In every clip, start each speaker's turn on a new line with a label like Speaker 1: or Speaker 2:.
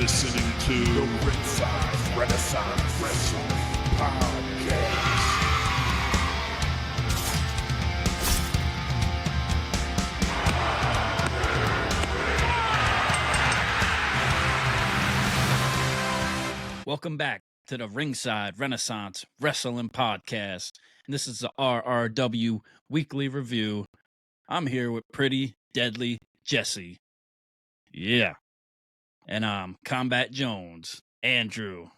Speaker 1: listening to the Ringside Renaissance Wrestling Podcast.
Speaker 2: Welcome back to the Ringside Renaissance Wrestling Podcast. And this is the RRW Weekly Review. I'm here with Pretty Deadly Jesse. Yeah. And I'm Combat Jones, Andrew.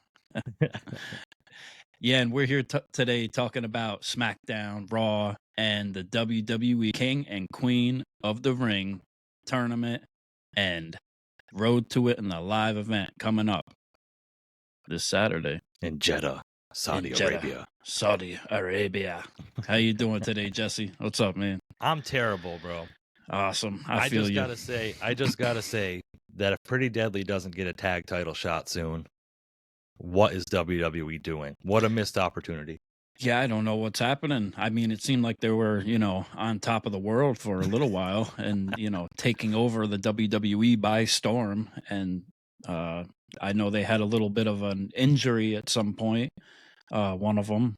Speaker 2: Yeah, and we're here today talking about SmackDown, Raw, and the WWE King and Queen of the Ring tournament and Road to It in the live event coming up this Saturday.
Speaker 3: In Jeddah, Saudi Arabia.
Speaker 2: Saudi Arabia. How you doing today, Jesse? What's up, man?
Speaker 3: I'm terrible, bro.
Speaker 2: Awesome. I feel you.
Speaker 3: I just gotta say that if Pretty Deadly doesn't get a tag title shot soon, what is WWE doing? What a missed opportunity.
Speaker 2: Yeah, I don't know what's happening. I mean, it seemed like they were, on top of the world for a little while and, taking over the WWE by storm. And I know they had a little bit of an injury at some point, one of them,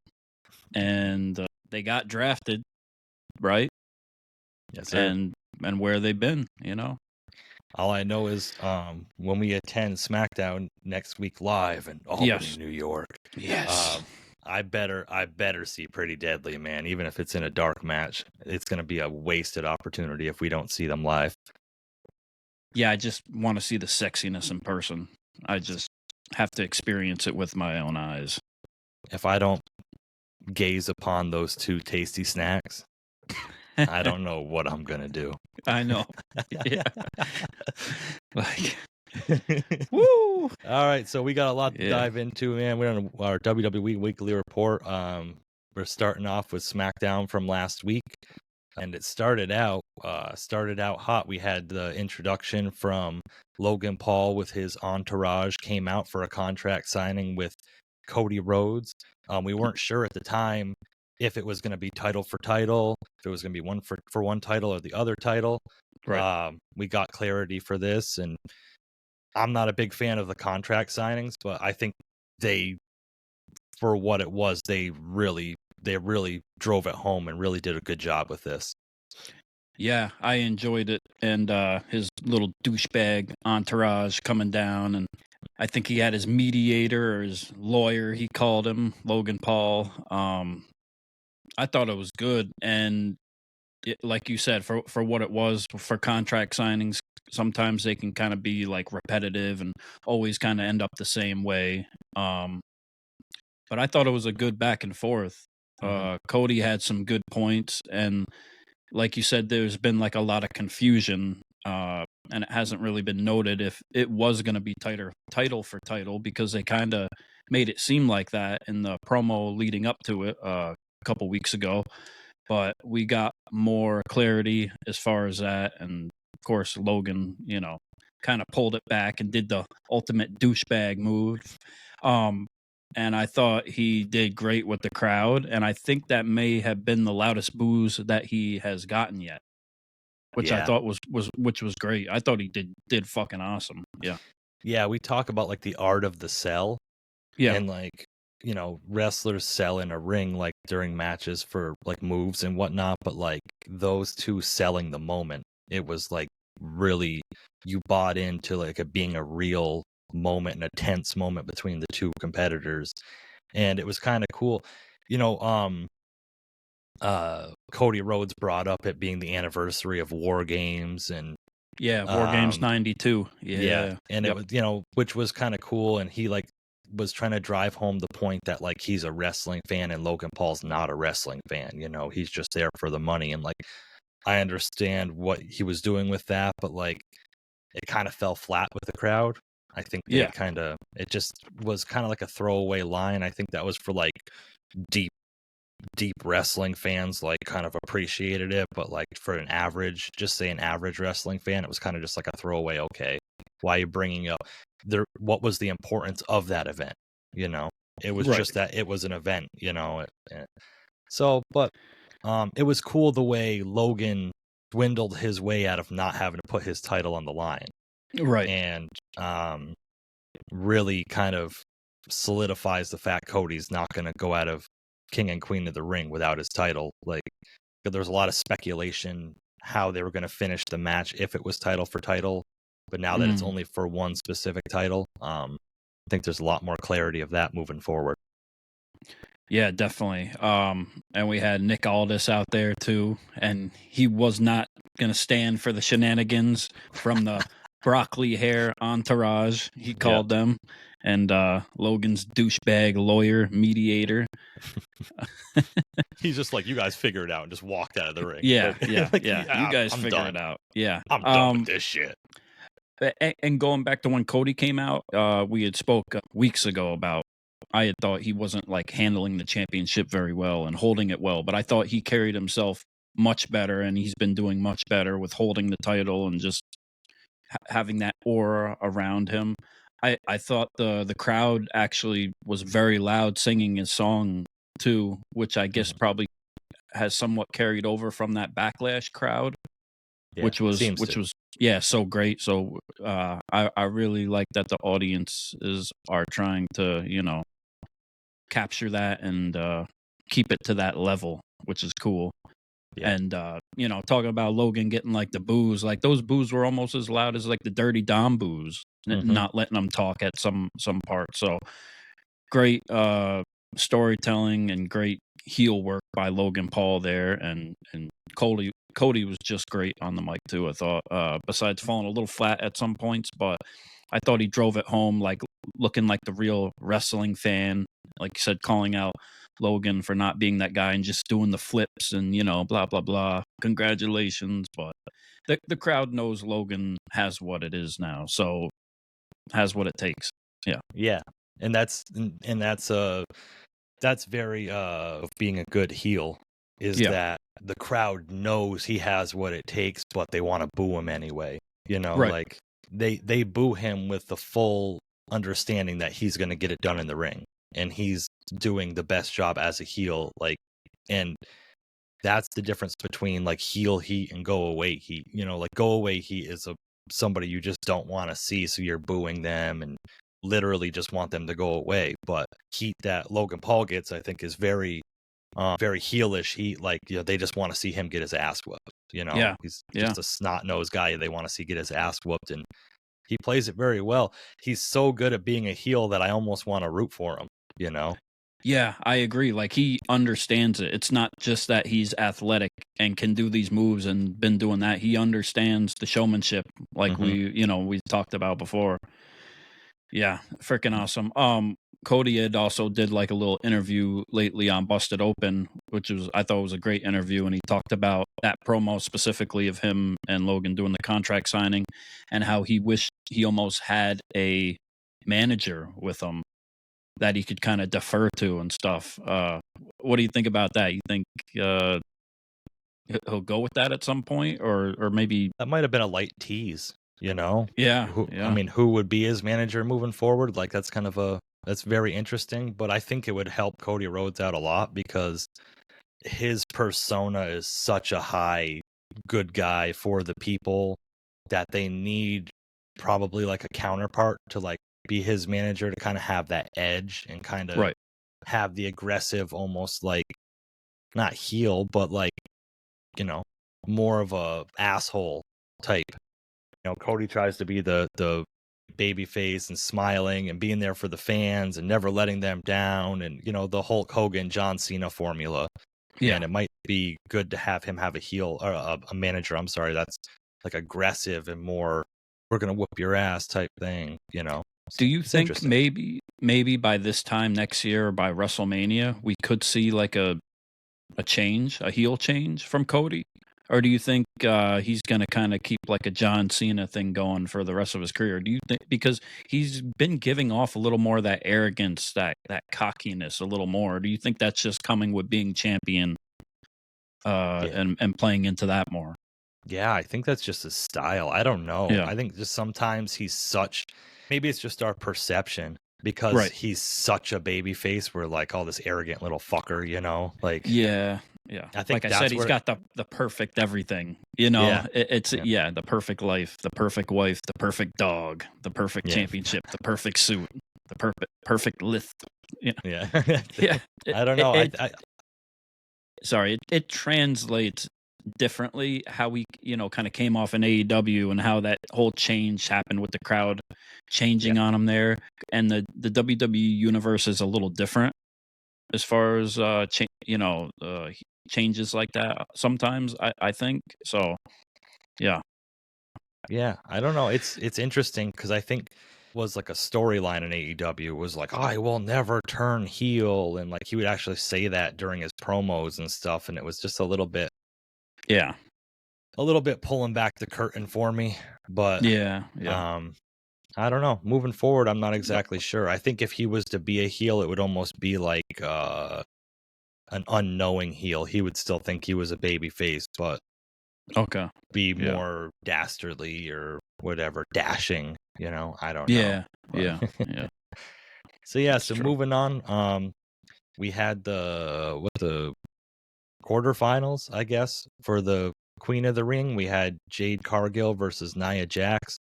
Speaker 2: and they got drafted, right?
Speaker 3: Yes, sir.
Speaker 2: And where they've been,
Speaker 3: All I know is when we attend SmackDown next week live in Albany, New York.
Speaker 2: Yes.
Speaker 3: I better see Pretty Deadly, man. Even if it's in a dark match, it's going to be a wasted opportunity if we don't see them live.
Speaker 2: Yeah, I just want to see the sexiness in person. I just have to experience it with my own eyes.
Speaker 3: If I don't gaze upon those two tasty snacks, I don't know what I'm going to do.
Speaker 2: I know. Yeah. Woo!
Speaker 3: All right, so we got a lot to dive into, man. We're on our WWE Weekly Report. We're starting off with SmackDown from last week, and it started out hot. We had the introduction from Logan Paul with his entourage, came out for a contract signing with Cody Rhodes. We weren't sure at the time if it was going to be title for title, if it was going to be one for one title or the other title.
Speaker 2: Right.
Speaker 3: We got clarity for this, and I'm not a big fan of the contract signings, but I think for what it was, they really drove it home and really did a good job with this.
Speaker 2: Yeah, I enjoyed it, and his little douchebag entourage coming down, and I think he had his mediator or his lawyer, he called him, Logan Paul. I thought it was good, and like you said, for what it was, for contract signings, sometimes they can kind of be like repetitive and always kind of end up the same way. But I thought it was a good back and forth. Cody had some good points, and like you said, there's been like a lot of confusion, and it hasn't really been noted if it was going to be title for title, because they kind of made it seem like that in the promo leading up to it a couple weeks ago. But we got more clarity as far as that, and of course Logan, kind of pulled it back and did the ultimate douchebag move. And I thought he did great with the crowd, and I think that may have been the loudest boos that he has gotten yet, which I thought was great. I thought he did fucking awesome. Yeah.
Speaker 3: Yeah, we talk about like the art of the sell.
Speaker 2: Yeah.
Speaker 3: And like, wrestlers sell in a ring like during matches for like moves and whatnot, but like those two selling the moment, it was like really, you bought into like it being a real moment and a tense moment between the two competitors, and it was kind of cool. Cody Rhodes brought up it being the anniversary of War Games, and
Speaker 2: War Games 92.
Speaker 3: And it was, which was kind of cool, and he like was trying to drive home the point that like he's a wrestling fan and Logan Paul's not a wrestling fan. He's just there for the money, and like I understand what he was doing with that, but like it kind of fell flat with the crowd. I think it just was kind of like a throwaway line. I think that was for like deep wrestling fans, like kind of appreciated it, but like for an average wrestling fan, it was kind of just like a throwaway. Okay, why are you bringing up what was the importance of that event? It was just that it was an event, So, but it was cool the way Logan dwindled his way out of not having to put his title on the line.
Speaker 2: Right.
Speaker 3: And really kind of solidifies the fact Cody's not going to go out of King and Queen of the Ring without his title. Like, there was a lot of speculation how they were going to finish the match if it was title for title, but now that it's only for one specific title, I think there's a lot more clarity of that moving forward.
Speaker 2: Yeah, definitely. And we had Nick Aldis out there too, and he was not going to stand for the shenanigans from the broccoli hair entourage, he called them, and Logan's douchebag lawyer mediator.
Speaker 3: He's just like, you guys figure it out, and just walked out of the ring.
Speaker 2: Yeah,
Speaker 3: Like,
Speaker 2: you guys
Speaker 3: I'm
Speaker 2: figure
Speaker 3: done.
Speaker 2: it out. Yeah,
Speaker 3: I'm done with this shit.
Speaker 2: And going back to when Cody came out, we had spoke weeks ago about I had thought he wasn't like handling the championship very well and holding it well, but I thought he carried himself much better, and he's been doing much better with holding the title and just having that aura around him. I thought the crowd actually was very loud singing his song too, which I guess probably has somewhat carried over from that Backlash crowd, which was so great. So I really like that the audiences are trying to capture that and keep it to that level, which is cool. Yeah. And talking about Logan getting like the boos, like those boos were almost as loud as like the Dirty Dom boos, not letting them talk at some part. So great storytelling and great heel work by Logan Paul there, and Cody was just great on the mic too. I thought, besides falling a little flat at some points, but I thought he drove it home, like looking like the real wrestling fan, like you said, calling out Logan for not being that guy and just doing the flips and blah blah blah. Congratulations, but the crowd knows Logan has what it is now, so has what it takes. Yeah,
Speaker 3: and that's very of being a good heel is that the crowd knows he has what it takes, but they want to boo him anyway. Like they boo him with the full understanding that he's going to get it done in the ring, and he's doing the best job as a heel. Like, and that's the difference between like heel heat and go away heat. Like go away heat is somebody you just don't want to see, so you're booing them and literally just want them to go away. But heat that Logan Paul gets, I think, is very heelish heat. Like, they just want to see him get his ass whooped. He's just a snot-nosed guy they want to see get his ass whooped, and he plays it very well. He's so good at being a heel that I almost want to root for him.
Speaker 2: Yeah, I agree. Like, he understands it. It's not just that he's athletic and can do these moves and been doing that. He understands the showmanship, like we talked about before. Yeah, freaking awesome. Cody had also did like a little interview lately on Busted Open, which I thought was a great interview, and he talked about that promo specifically of him and Logan doing the contract signing and how he wished he almost had a manager with him that he could kind of defer to and stuff. What do you think about that? You think he'll go with that at some point, or maybe
Speaker 3: that might have been a light tease?
Speaker 2: Yeah.
Speaker 3: I mean, who would be his manager moving forward? Like, that's that's very interesting, but I think it would help Cody Rhodes out a lot because his persona is such a high good guy for the people that they need probably like a counterpart to like be his manager to kind of have that edge and kind of have the aggressive, almost like not heel, but like, more of a asshole type. Cody tries to be the baby face and smiling and being there for the fans and never letting them down, and the Hulk Hogan John Cena formula. And it might be good to have him have a heel or a manager, I'm sorry, that's like aggressive and more we're gonna whoop your ass type thing.
Speaker 2: Do you think maybe by this time next year or by WrestleMania we could see like a change, a heel change from Cody? Or do you think he's going to kind of keep like a John Cena thing going for the rest of his career? Do you think, because he's been giving off a little more of that arrogance, that cockiness a little more? Do you think that's just coming with being champion and playing into that more?
Speaker 3: Yeah, I think that's just his style. I don't know.
Speaker 2: Yeah.
Speaker 3: I think just sometimes maybe it's just our perception because he's such a baby face. We're like, oh, this arrogant little fucker, like.
Speaker 2: Yeah. Yeah.
Speaker 3: I think
Speaker 2: Like I
Speaker 3: that's
Speaker 2: said, he's
Speaker 3: where,
Speaker 2: got the perfect everything. You know,
Speaker 3: yeah,
Speaker 2: it's
Speaker 3: yeah,
Speaker 2: yeah, the perfect life, the perfect wife, the perfect dog, the perfect
Speaker 3: yeah,
Speaker 2: championship, the perfect suit, the perfect lift. Yeah.
Speaker 3: yeah.
Speaker 2: Yeah. It,
Speaker 3: I don't
Speaker 2: it,
Speaker 3: know.
Speaker 2: it sorry, it translates differently how we, kind of came off in AEW and how that whole change happened with the crowd
Speaker 3: Yeah,
Speaker 2: changing on him there. And the WWE universe is a little different as far as changes like that sometimes, I think so. Yeah.
Speaker 3: yeah. I don't know. It's interesting because I think was like a storyline in AEW was like, I will never turn heel, and like he would actually say that during his promos and stuff, and it was just
Speaker 2: Yeah.
Speaker 3: a little bit pulling back the curtain for me. But
Speaker 2: Yeah.
Speaker 3: I don't know. Moving forward, I'm not
Speaker 2: No.
Speaker 3: exactly sure. I think if he was to be a heel, it would almost be like an unknowing heel. He would still think he was a baby face, but
Speaker 2: Okay.
Speaker 3: be
Speaker 2: Yeah.
Speaker 3: more dastardly or whatever, dashing, I don't know.
Speaker 2: Yeah.
Speaker 3: But
Speaker 2: Yeah. Yeah.
Speaker 3: so yeah,
Speaker 2: That's
Speaker 3: so
Speaker 2: true.
Speaker 3: moving on, we had the quarterfinals, I guess, for the Queen of the Ring. We had Jade Cargill versus Nia Jax.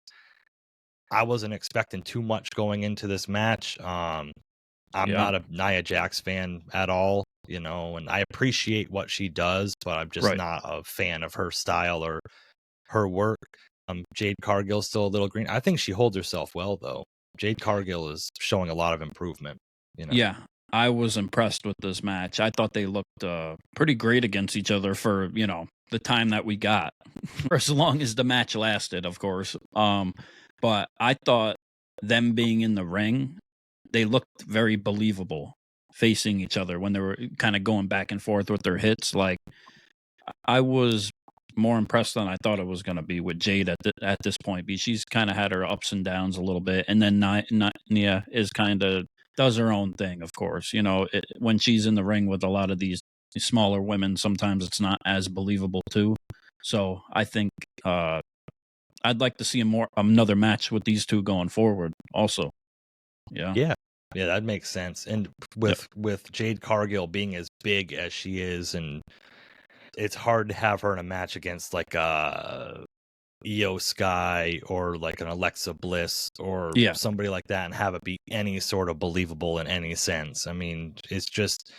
Speaker 3: I wasn't expecting too much going into this match. I'm
Speaker 2: Yeah.
Speaker 3: not a Nia Jax fan at all, and I appreciate what she does, but I'm just
Speaker 2: Right.
Speaker 3: not a fan of her style or her work. Jade Cargill's still a little green. I think she holds herself well, though. Jade Cargill is showing a lot of improvement.
Speaker 2: Yeah. I was impressed with this match. I thought they looked pretty great against each other for, the time that we got. For as long as the match lasted, of course. But I thought them being in the ring, they looked very believable facing each other when they were kind of going back and forth with their hits. Like I was more impressed than I thought it was going to be with Jade at this point. Because she's kind of had her ups and downs a little bit, and then Nia is kind of does her own thing. Of course, when she's in the ring with a lot of these smaller women, sometimes it's not as believable too. So I think I'd like to see another match with these two going forward. Also, yeah,
Speaker 3: Yeah, yeah, that makes sense. And
Speaker 2: yep,
Speaker 3: with Jade Cargill being as big as she is, and it's hard to have her in a match against like Io Sky or like an Alexa Bliss or
Speaker 2: yeah,
Speaker 3: somebody like that and have it be any sort of believable in any sense. I mean, it's just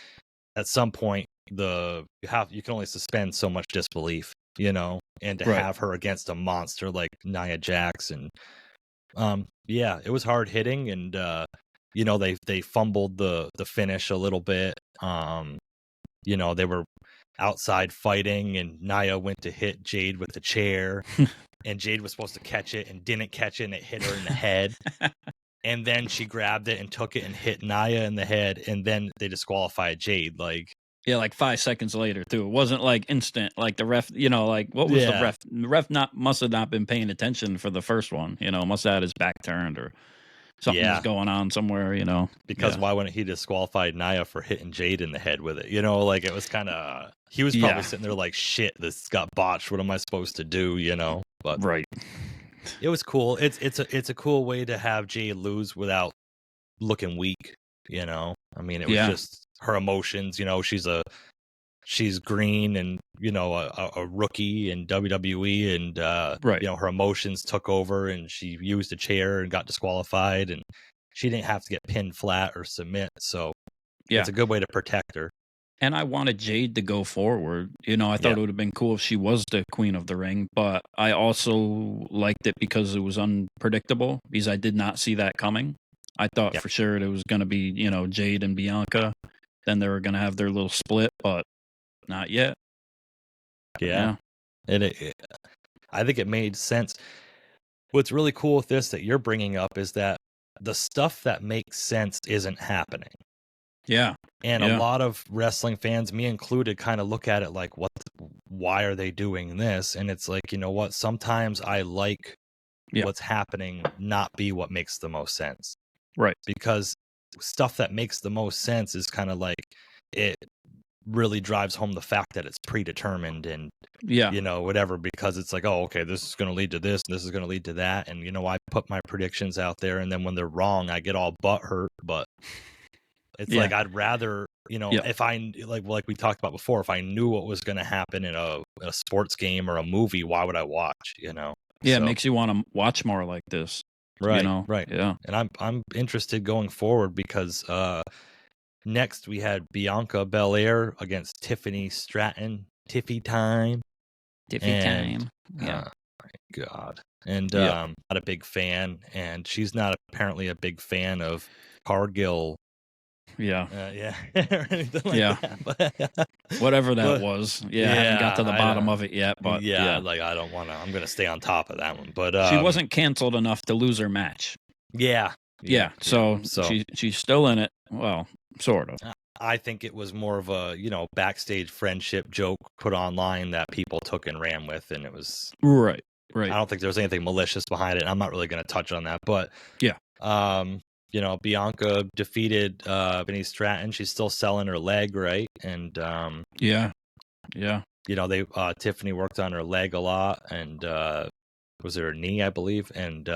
Speaker 3: at some point you can only suspend so much disbelief, and to
Speaker 2: right,
Speaker 3: have her against a monster like Nia Jax, and yeah, it was hard hitting, and they fumbled the finish a little bit. They were outside fighting, and Nia went to hit Jade with the chair, and Jade was supposed to catch it and didn't catch it, and it hit her in the head. And then she grabbed it and took it and hit Nia in the head, and then they disqualified Jade. Like,
Speaker 2: yeah. Like 5 seconds later, too. It wasn't like instant. Like the ref, like what was the
Speaker 3: yeah,
Speaker 2: ref? The ref must have not been paying attention for the first one. Must have had his back turned or something was
Speaker 3: yeah.
Speaker 2: going on somewhere.
Speaker 3: Because
Speaker 2: Yeah,
Speaker 3: why wouldn't he disqualified Nia for hitting Jade in the head with it? Like it was kind of he was probably
Speaker 2: yeah,
Speaker 3: sitting there like, shit, this got botched. What am I supposed to do? But
Speaker 2: right.
Speaker 3: it was cool. It's a cool way to have Jade lose without looking weak. I mean, it was
Speaker 2: Yeah,
Speaker 3: just her emotions. She's green and a rookie in WWE, and
Speaker 2: right.
Speaker 3: her emotions took over, and she used a chair and got disqualified, and she didn't have to get pinned flat or submit. So
Speaker 2: Yeah.
Speaker 3: it's a good way to protect her.
Speaker 2: And I wanted Jade to go forward. I
Speaker 3: Yeah,
Speaker 2: thought it would have been cool if she was the queen of the ring, but I also liked it because it was unpredictable because I did not see that coming. I thought
Speaker 3: yeah,
Speaker 2: for sure it was going to be, Jade and Bianca. Then they were going to have their little split, but not yet.
Speaker 3: yeah.
Speaker 2: Yeah.
Speaker 3: And I think it made sense. What's really cool with this that you're bringing up is that the stuff that makes sense isn't happening.
Speaker 2: Yeah.
Speaker 3: And a
Speaker 2: Yeah.
Speaker 3: lot of wrestling fans, me included, kind of look at it like, why are they doing this? And it's like, you know what? Sometimes I like
Speaker 2: Yeah.
Speaker 3: what's happening not be what makes the most sense.
Speaker 2: Right.
Speaker 3: Because stuff that makes the most sense is kind of like it really drives home the fact that it's predetermined and
Speaker 2: Yeah.
Speaker 3: whatever, because it's like, oh, okay, this is going to lead to this, and this is going to lead to that, and I put my predictions out there, and then when they're wrong, I get all butthurt. But It's
Speaker 2: Yeah.
Speaker 3: like I'd rather,
Speaker 2: Yep.
Speaker 3: if I like we talked about before, if I knew what was going to happen in a sports game or a movie, why would I watch?
Speaker 2: Yeah,
Speaker 3: So,
Speaker 2: it makes you want to watch more like this.
Speaker 3: right,
Speaker 2: Right. Yeah.
Speaker 3: And I'm interested going forward because next we had Bianca Belair against Tiffany Stratton, Tiffy time,
Speaker 2: Tiffy
Speaker 3: and
Speaker 2: time. Yeah.
Speaker 3: my God, and
Speaker 2: Yep.
Speaker 3: not a big fan, and she's not apparently a big fan of Cargill.
Speaker 2: Yeah.
Speaker 3: Or anything like
Speaker 2: Yeah.
Speaker 3: that.
Speaker 2: Whatever that
Speaker 3: But-
Speaker 2: was. Yeah, I haven't got to the
Speaker 3: I
Speaker 2: bottom
Speaker 3: know.
Speaker 2: of it yet, but yeah.
Speaker 3: like I don't want to. I'm gonna stay on top of that one. But
Speaker 2: She wasn't canceled enough to lose her match.
Speaker 3: Yeah.
Speaker 2: So she's still in it. Well, sort of.
Speaker 3: I think it was more of a backstage friendship joke put online that people took and ran with, and it was
Speaker 2: Right.
Speaker 3: I don't think there was anything malicious behind it. I'm not really going to touch on that, but
Speaker 2: Yeah.
Speaker 3: Bianca defeated Vinnie Stratton. She's still selling her leg, right? And
Speaker 2: Yeah.
Speaker 3: they Tiffany worked on her leg a lot, and was it her knee, I believe, and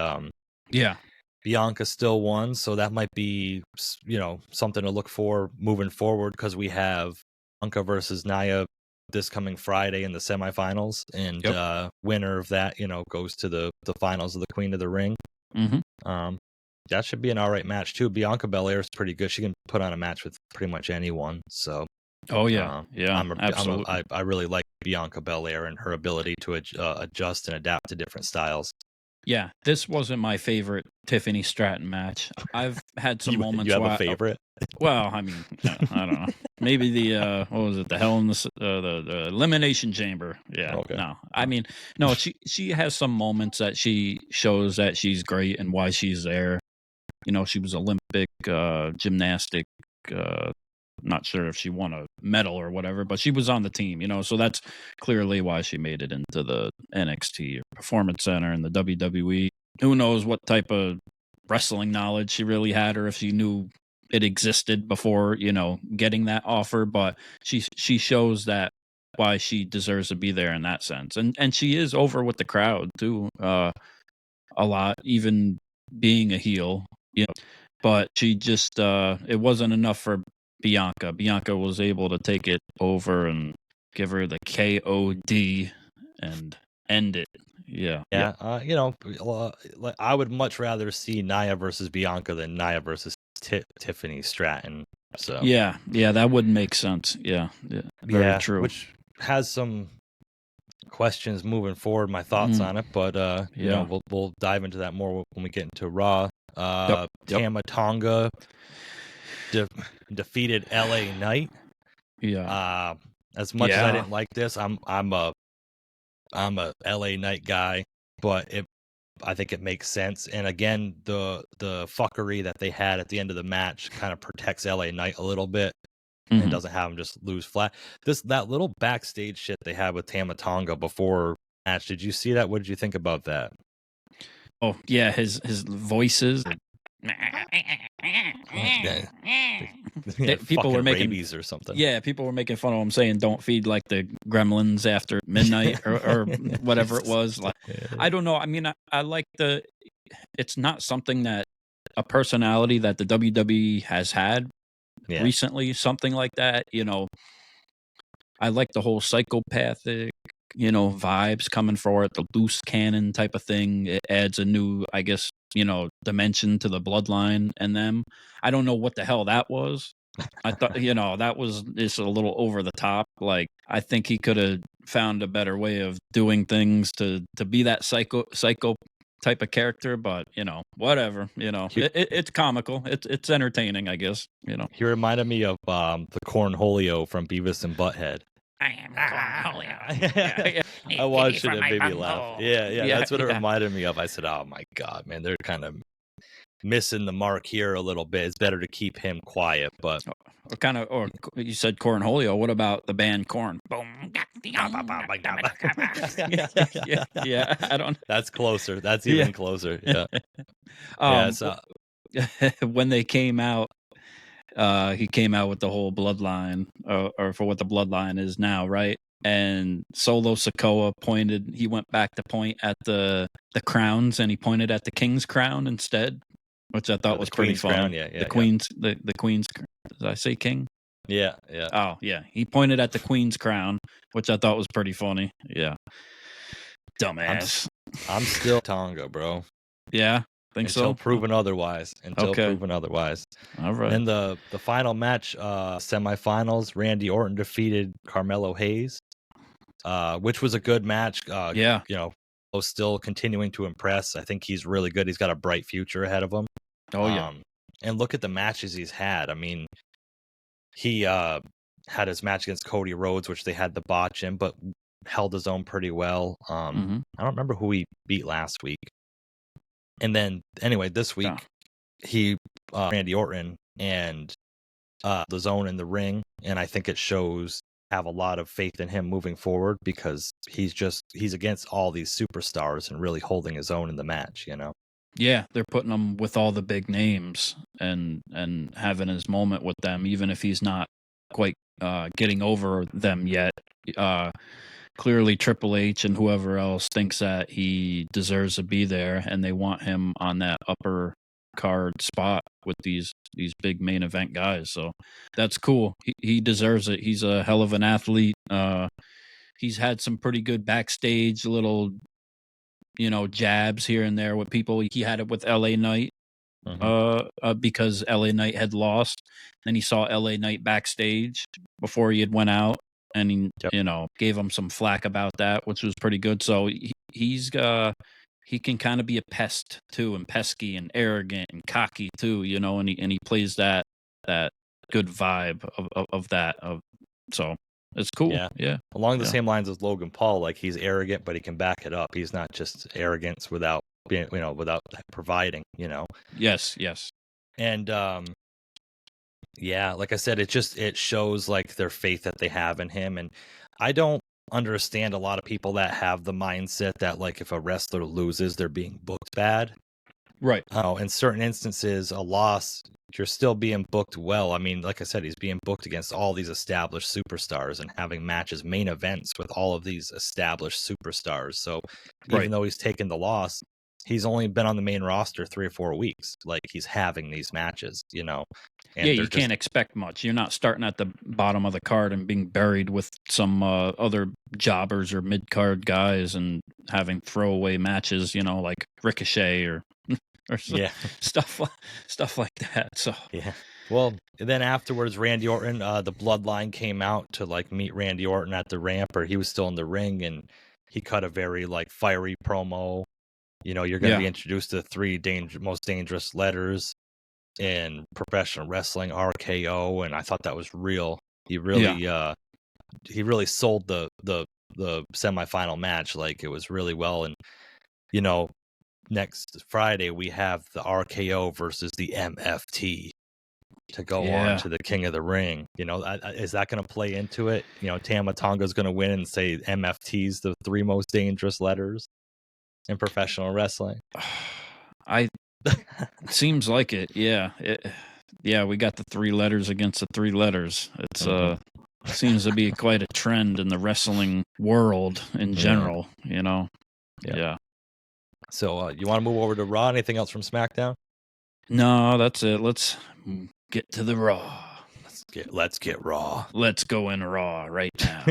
Speaker 2: Yeah.
Speaker 3: Bianca still won, so that might be something to look for moving forward because we have Bianca versus Nia this coming Friday in the semifinals, and winner of that goes to the finals of the Queen of the Ring.
Speaker 2: Mm-hmm.
Speaker 3: That should be an all right match too. Bianca Belair is pretty good. She can put on a match with pretty much anyone. So
Speaker 2: Oh yeah. Absolutely.
Speaker 3: I really like Bianca Belair and her ability to adjust and adapt to different styles.
Speaker 2: Yeah, this wasn't my favorite Tiffany Stratton match. I've had some moments.
Speaker 3: You have a favorite?
Speaker 2: Well, I mean, I don't know. Maybe the what was it? The Hell in the Elimination Chamber. Yeah.
Speaker 3: Okay.
Speaker 2: No, I mean, no. She has some moments that she shows that she's great and why she's there. She was Olympic gymnastic. Not sure if she won a medal or whatever, but she was on the team, so that's clearly why she made it into the NXT or Performance Center and the WWE. Who knows what type of wrestling knowledge she really had, or if she knew it existed before, getting that offer, but she shows that why she deserves to be there in that sense. And she is over with the crowd too, a lot, even being a heel, but she just, it wasn't enough for Bianca. Bianca was able to take it over and give her the KOD and end it. Yeah.
Speaker 3: I would much rather see Nia versus Bianca than Nia versus Tiffany Stratton. So
Speaker 2: yeah, that would make sense. Yeah, very true.
Speaker 3: Which has some questions moving forward. My thoughts on it, but we'll dive into that more when we get into Raw. Tama Tonga defeated LA Knight.
Speaker 2: Yeah.
Speaker 3: As much as I didn't like this, I'm a LA Knight guy, but I think it makes sense. And again, the fuckery that they had at the end of the match kind of protects LA Knight a little bit and doesn't have him just lose flat. That little backstage shit they had with Tama Tonga before match. Did you see that? What did you think about that?
Speaker 2: Oh yeah, his voices. People were making
Speaker 3: rabies or something.
Speaker 2: Yeah, people were making fun of him, saying don't feed like the gremlins after midnight or whatever it was. Like, I don't know. I mean, I like it's not something that a personality that the WWE has had recently, something like that. I like the whole psychopathic, vibes coming for it, the loose cannon type of thing. It adds a new, I guess, dimension to the bloodline and them. I don't know what the hell that was. I thought, that was just a little over the top. Like, I think he could have found a better way of doing things to be that psycho type of character, but whatever. It's comical. It's entertaining, I guess.
Speaker 3: He reminded me of the Cornholio from Beavis and Butthead.
Speaker 2: I am Cornholio.
Speaker 3: I watched it and it made me laugh. Yeah, that's what it reminded me of. I said, "Oh my god, man, they're kind of missing the mark here a little bit. It's better to keep him quiet." But
Speaker 2: or you said Cornholio. What about the band Corn? Yeah, I don't.
Speaker 3: That's closer. That's even closer. Yeah. So
Speaker 2: when they came out, he came out with the whole bloodline, or for what the bloodline is now, right? And Solo Sikoa he went back to point at the crowns, and he pointed at the king's crown instead, which I thought was pretty fun.
Speaker 3: Crown,
Speaker 2: the queen's Did I say king?
Speaker 3: Yeah.
Speaker 2: Oh, yeah. He pointed at the queen's crown, which I thought was pretty funny. Yeah. Dumbass.
Speaker 3: I'm still Tonga, bro.
Speaker 2: Yeah. Think
Speaker 3: Until
Speaker 2: so?
Speaker 3: proven otherwise.
Speaker 2: Okay. All right.
Speaker 3: Then the final match, semifinals, Randy Orton defeated Carmelo Hayes, which was a good match.
Speaker 2: Yeah.
Speaker 3: You know, was still continuing to impress. I think he's really good. He's got a bright future ahead of him.
Speaker 2: Oh, yeah.
Speaker 3: And look at the matches he's had. I mean, he had his match against Cody Rhodes, which they had the botch in, but held his own pretty well. I don't remember who he beat last week. And then anyway, this week he Randy Orton and the Zone in the ring, and I think it shows have a lot of faith in him moving forward because he's against all these superstars and really holding his own in the match, you know.
Speaker 2: Yeah, they're putting him with all the big names and having his moment with them, even if he's not quite getting over them yet. Clearly, Triple H and whoever else thinks that he deserves to be there, and they want him on that upper card spot with these big main event guys. So that's cool. He deserves it. He's a hell of an athlete. He's had some pretty good backstage little, jabs here and there with people. He had it with LA Knight. Because LA Knight had lost. Then he saw LA Knight backstage before he had went out, and he, gave him some flack about that, which was pretty good. So he can kind of be a pest too, and pesky and arrogant and cocky too, and he plays that good vibe of that. So it's cool. Yeah.
Speaker 3: Along the same lines as Logan Paul, like he's arrogant, but he can back it up. He's not just arrogance without being, without providing,
Speaker 2: Yes.
Speaker 3: And like I said, it shows like their faith that they have in him. And I don't understand a lot of people that have the mindset that like if a wrestler loses, they're being booked bad.
Speaker 2: Right.
Speaker 3: In certain instances, a loss, you're still being booked well. I mean, like I said, he's being booked against all these established superstars and having matches, main events with all of these established superstars. So even though he's taken the loss, he's only been on the main roster 3 or 4 weeks. Like he's having these matches, And
Speaker 2: you can't expect much. You're not starting at the bottom of the card and being buried with some other jobbers or mid card guys and having throwaway matches, like Ricochet or stuff like that. So
Speaker 3: well, then afterwards, Randy Orton, the Bloodline came out to like meet Randy Orton at the ramp, or he was still in the ring, and he cut a very like fiery promo. You're going to be introduced to the 3 most dangerous letters in professional wrestling, RKO, and I thought that was real. He really sold the semifinal match. Like it was really well. And next Friday we have the RKO versus the MFT to go on to the King of the Ring. Is that going to play into it? Tama Tonga's going to win and say MFT's the 3 most dangerous letters in professional wrestling.
Speaker 2: Seems like it. Yeah. We got the 3 letters against the 3 letters. It's seems to be quite a trend in the wrestling world in general, Yeah.
Speaker 3: So you want to move over to Raw? Anything else from SmackDown?
Speaker 2: No, that's it. Let's get to the Raw.
Speaker 3: Let's get Raw.
Speaker 2: Let's go in Raw right now.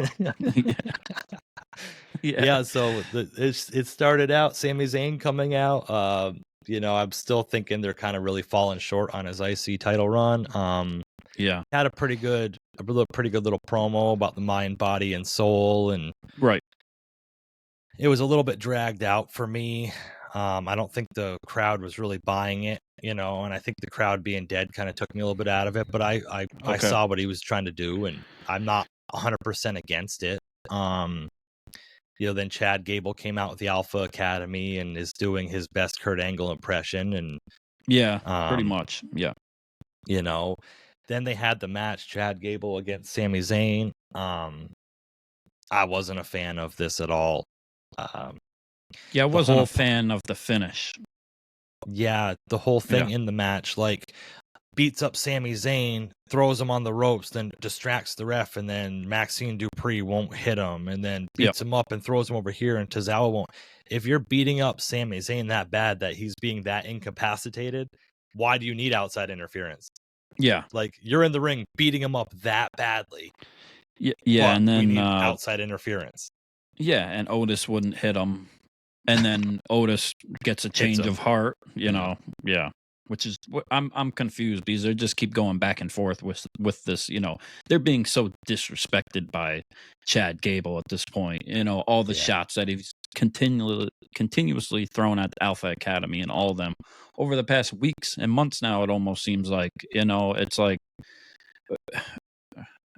Speaker 3: So it started out Sami Zayn coming out. I'm still thinking they're kind of really falling short on his IC title run. Had a pretty good little promo about the mind, body, and soul, and it was a little bit dragged out for me. I don't think the crowd was really buying it, and I think the crowd being dead kind of took me a little bit out of it. But I saw what he was trying to do, and I'm not 100% against it. Then Chad Gable came out with the Alpha Academy and is doing his best Kurt Angle impression, and
Speaker 2: pretty much,
Speaker 3: Then they had the match, Chad Gable against Sami Zayn. I wasn't a fan of this at all.
Speaker 2: I wasn't a fan of the finish.
Speaker 3: The whole thing in the match, like beats up Sami Zayn, throws him on the ropes, then distracts the ref, and then Maxine Dupree won't hit him, and then beats him up and throws him over here, and Tozawa won't. If you're beating up Sami Zayn that bad that he's being that incapacitated, why do you need outside interference?
Speaker 2: Yeah.
Speaker 3: Like, you're in the ring beating him up that badly.
Speaker 2: Yeah,
Speaker 3: But
Speaker 2: and
Speaker 3: we
Speaker 2: then
Speaker 3: need outside interference.
Speaker 2: yeah, and Otis wouldn't hit him, and then Otis gets a change
Speaker 3: him.
Speaker 2: of heart. You know, yeah. Which is I'm confused because they just keep going back and forth with this. You know, they're being so disrespected by Chad Gable at this point. You know, all the shots that he's continuously thrown at Alpha Academy and all of them over the past weeks and months now. It almost seems like, you know, it's like,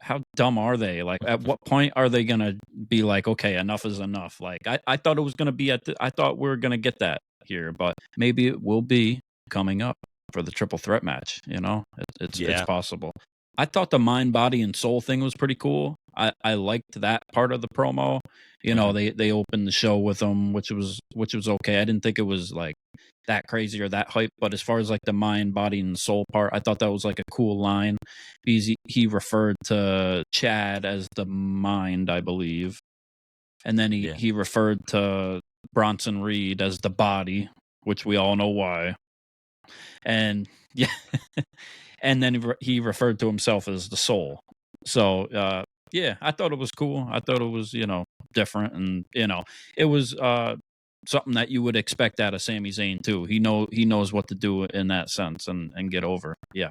Speaker 2: how dumb are they? Like, at what point are they gonna be like, okay, enough is enough? Like, I thought it was gonna be I thought we were gonna get that here, but maybe it will be coming up for the triple threat match. You know, it's possible. I thought the mind, body, and soul thing was pretty cool. I liked that part of the promo. You know, they opened the show with them, which was okay. I didn't think it was like that crazy or that hype, but as far as like the mind, body, and soul part, I thought that was like a cool line because he referred to Chad as the mind, I believe, and then he referred to Bronson Reed as the body, which we all know why. And yeah, and then he referred to himself as the soul. So yeah, I thought it was cool. I thought it was, you know, different, and you know, it was something that you would expect out of Sami Zayn too. He knows what to do in that sense and get over. Yeah.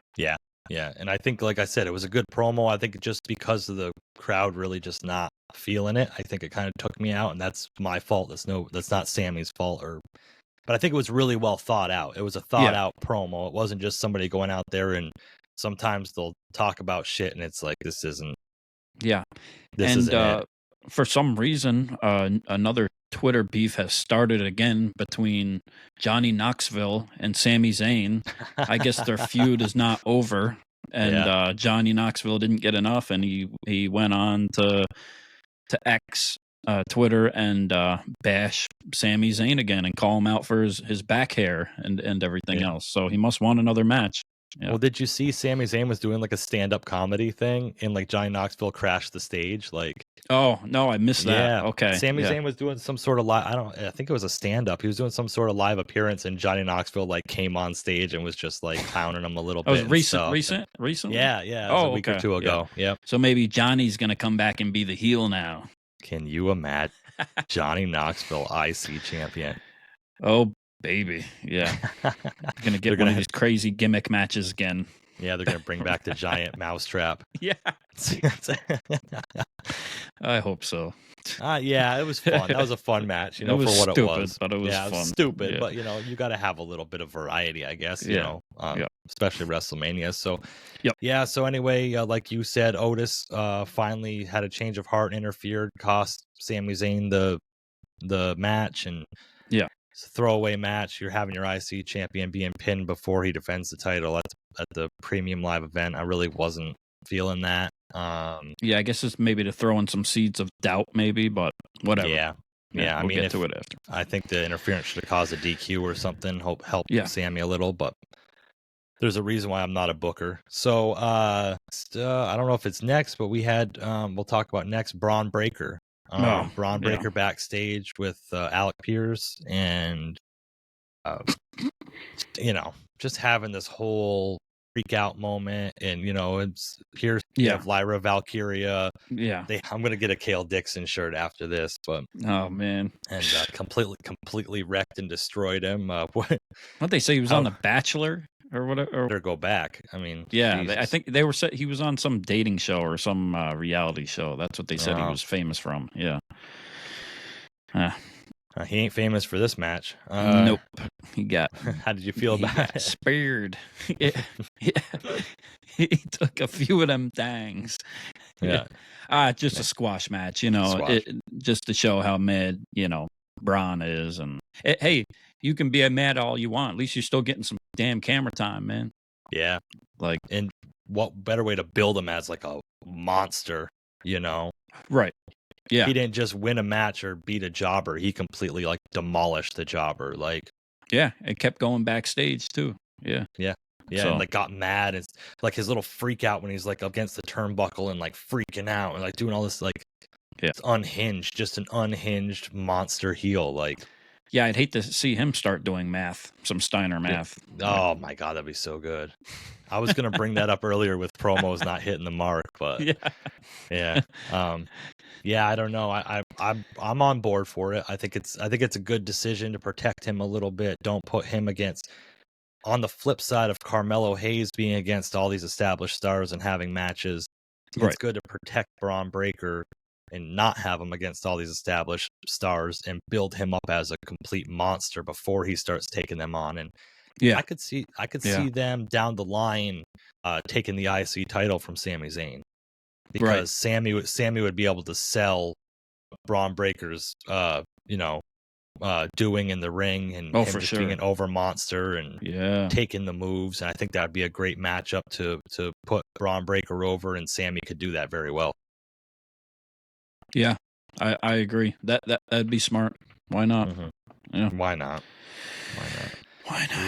Speaker 3: And I think, like I said, it was a good promo. I think just because of the crowd really just not feeling it, I think it kind of took me out, and that's my fault. That's not Sammy's fault, but I think it was really well thought out. It was a thought out promo. It wasn't just somebody going out there, and sometimes they'll talk about shit and it's like, this isn't it.
Speaker 2: For some reason, another Twitter beef has started again between Johnny Knoxville and Sami Zayn. I guess their feud is not over, and Johnny Knoxville didn't get enough, and he went on to X, Twitter, and bash Sami Zayn again and call him out for his back hair and everything else. So he must want another match. Yeah.
Speaker 3: Well, did you see Sami Zayn was doing like a stand-up comedy thing, and like Johnny Knoxville crashed the stage? Like,
Speaker 2: oh no, I missed that.
Speaker 3: Yeah,
Speaker 2: okay.
Speaker 3: Sami Zayn was doing some sort of live. I think it was a stand-up. He was doing some sort of live appearance, and Johnny Knoxville like came on stage and was just like pounding him a little bit.
Speaker 2: It was recently.
Speaker 3: Yeah, it was a week or two ago. Yep.
Speaker 2: So maybe Johnny's gonna come back and be the heel now.
Speaker 3: Can you imagine Johnny Knoxville IC champion?
Speaker 2: Oh baby, yeah. Gonna get one of these crazy gimmick matches again.
Speaker 3: Yeah, they're gonna bring back the giant mousetrap.
Speaker 2: Yeah. I hope so.
Speaker 3: Yeah, it was fun. That was a fun match, you know, for what
Speaker 2: stupid,
Speaker 3: it was.
Speaker 2: But it was
Speaker 3: fun.
Speaker 2: It was
Speaker 3: stupid, but you know, you got to have a little bit of variety, I guess. You know, especially WrestleMania. So, yeah. So anyway, like you said, Otis finally had a change of heart, interfered, cost Sami Zayn the match, and it's a throwaway match. You're having your IC champion being pinned before he defends the title at the premium live event. I really wasn't feeling that.
Speaker 2: I guess it's maybe to throw in some seeds of doubt, maybe, but whatever.
Speaker 3: Yeah.
Speaker 2: I mean, get to it after.
Speaker 3: I think the interference should have caused a DQ or something. Help Sammy a little, but there's a reason why I'm not a booker. So I don't know if it's next, but we had we'll talk about next Braun Breaker. Braun Breaker backstage with Alec Pierce, and you know, just having this whole freak out moment, and you know, it's Pierce, you have Lyra Valkyria. I'm gonna get a Kale Dixon shirt after this, but
Speaker 2: oh man,
Speaker 3: and completely wrecked and destroyed him. What
Speaker 2: they say, he was on The Bachelor or whatever,
Speaker 3: or go back. I mean,
Speaker 2: I think they were he was on some dating show or some reality show. That's what they said he was famous from.
Speaker 3: He ain't famous for this match.
Speaker 2: Nope. He got.
Speaker 3: How did you feel about it?
Speaker 2: Spared. He took a few of them dangs. Just a squash match, you know, just to show how mad, you know, Braun is. And hey, you can be mad all you want. At least you're still getting some damn camera time, man.
Speaker 3: Yeah.
Speaker 2: Like,
Speaker 3: and what better way to build him as like a monster, you know?
Speaker 2: Right. Yeah.
Speaker 3: He didn't just win a match or beat a jobber. He completely like demolished the jobber. Like,
Speaker 2: yeah, it kept going backstage too. Yeah.
Speaker 3: And like got mad. It's like his little freak out when he's like against the turnbuckle and like freaking out and like doing all this, like, it's unhinged, just an unhinged monster heel. Like,
Speaker 2: yeah, I'd hate to see him start doing math, some Steiner math.
Speaker 3: Oh my God, that'd be so good. I was gonna bring that up earlier with promos not hitting the mark, but
Speaker 2: Yeah.
Speaker 3: yeah, I don't know. I'm on board for it. I think it's a good decision to protect him a little bit. Don't put him against. On the flip side of Carmelo Hayes being against all these established stars and having matches,
Speaker 2: Right.
Speaker 3: it's good to protect Braun Breaker and not have him against all these established stars and build him up as a complete monster before he starts taking them on. And
Speaker 2: Yeah.
Speaker 3: I could see
Speaker 2: Yeah.
Speaker 3: them down the line taking the IC title from Sami Zayn, because
Speaker 2: Right.
Speaker 3: Sammy would be able to sell Braun Breaker's doing in the ring and
Speaker 2: Oh,
Speaker 3: him
Speaker 2: for
Speaker 3: just being
Speaker 2: sure.
Speaker 3: an over monster and
Speaker 2: Yeah.
Speaker 3: taking the moves. And I think that would be a great matchup to put Braun Breaker over, and Sammy could do that very well.
Speaker 2: Yeah. I agree. That'd be smart. Why not? Yeah.
Speaker 3: Why not?
Speaker 2: Why not?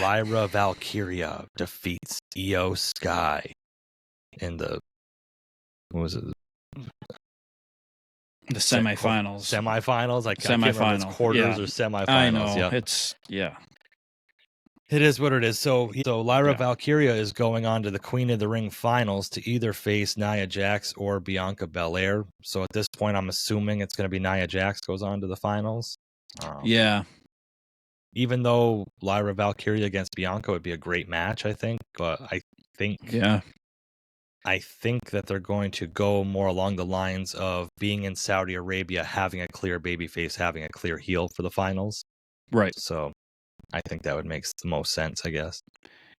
Speaker 3: Lyra Valkyria defeats Io Sky in the
Speaker 2: The semifinals.
Speaker 3: Semifinals? I can't remember if it's quarters or semifinals.
Speaker 2: I know.
Speaker 3: Yep.
Speaker 2: It's
Speaker 3: It is what it is. So Lyra
Speaker 2: Yeah.
Speaker 3: Valkyria is going on to the Queen of the Ring finals to either face Nia Jax or Bianca Belair. So at this point, I'm assuming it's going to be Nia Jax goes on to the finals.
Speaker 2: Yeah.
Speaker 3: Even though Lyra Valkyria against Bianca would be a great match, I think. But I think that they're going to go more along the lines of being in Saudi Arabia, having a clear babyface, having a clear heel for the finals.
Speaker 2: Right.
Speaker 3: So I think that would make the most sense, I guess.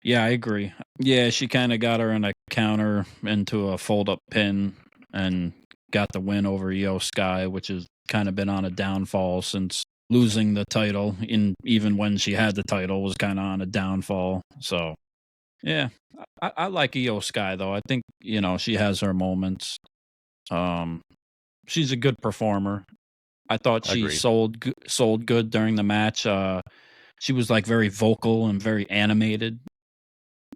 Speaker 2: Yeah, I agree. Yeah, she kind of got her in a counter into a fold-up pin and got the win over Io Sky, which has kind of been on a downfall since losing the title. Even when she had the title, was kind of on a downfall. So, yeah, I like Io Sky though. I think she has her moments. She's a good performer. I thought she
Speaker 3: Agreed.
Speaker 2: sold good during the match. She was like very vocal and very animated,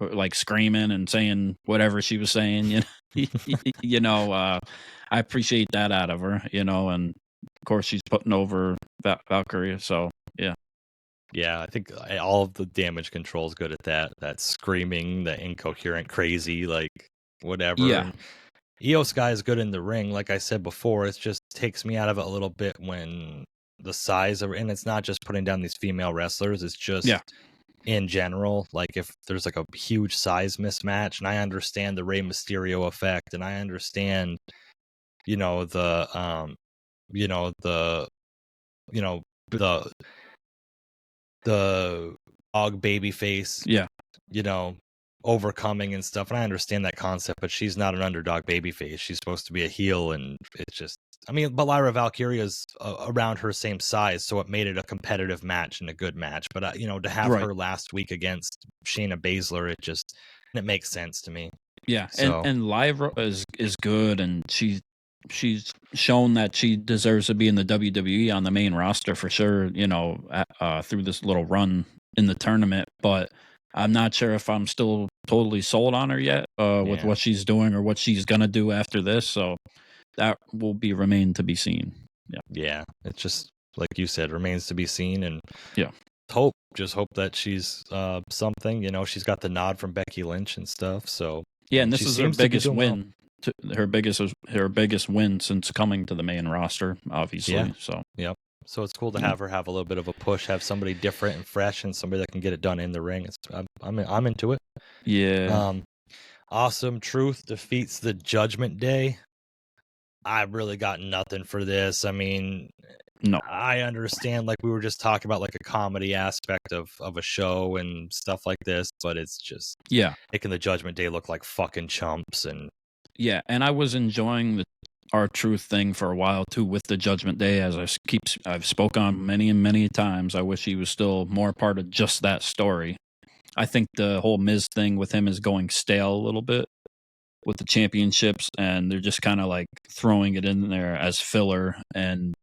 Speaker 2: like screaming and saying whatever she was saying. I appreciate that out of her. And of course she's putting over Valkyria. So yeah.
Speaker 3: Yeah, I think all of the damage control is good at that. That screaming, the incoherent, crazy, like whatever.
Speaker 2: Yeah.
Speaker 3: And Io Sky is good in the ring. Like I said before, it just takes me out of it a little bit when the size of, and it's not just putting down these female wrestlers. It's just in general. Like if there's like a huge size mismatch, and I understand the Rey Mysterio effect, and I understand, the dog baby face, overcoming and stuff. And I understand that concept, but she's not an underdog baby face. She's supposed to be a heel, and it's just, but Lyra Valkyria is around her same size, so it made it a competitive match and a good match. But to have her last week against Shayna Baszler, it makes sense to me.
Speaker 2: Yeah,
Speaker 3: So,
Speaker 2: and Lyra is good, and she's shown that she deserves to be in the WWE on the main roster for sure. Through this little run in the tournament, but I'm not sure if I'm still totally sold on her yet with what she's doing or what she's gonna do after this. So that will remain to be seen.
Speaker 3: Yeah, it's just like you said, remains to be seen, and hope that she's something. She's got the nod from Becky Lynch and stuff. So
Speaker 2: yeah, and this is her biggest win. Her biggest win since coming to the main roster, obviously.
Speaker 3: Yeah.
Speaker 2: So
Speaker 3: yep. So it's cool to have her have a little bit of a push, have somebody different and fresh, and somebody that can get it done in the ring. I'm into it.
Speaker 2: Yeah.
Speaker 3: Awesome Truth defeats the Judgment Day. I really got nothing for this.
Speaker 2: No.
Speaker 3: I understand, like we were just talking about, like a comedy aspect of a show and stuff like this, but it's just making the Judgment Day look like fucking chumps. And
Speaker 2: and I was enjoying the R-Truth thing for a while too with the Judgment Day, as I've spoke on many and many times. I wish he was still more part of just that story. I think the whole Miz thing with him is going stale a little bit with the championships, and they're just kind of like throwing it in there as filler, and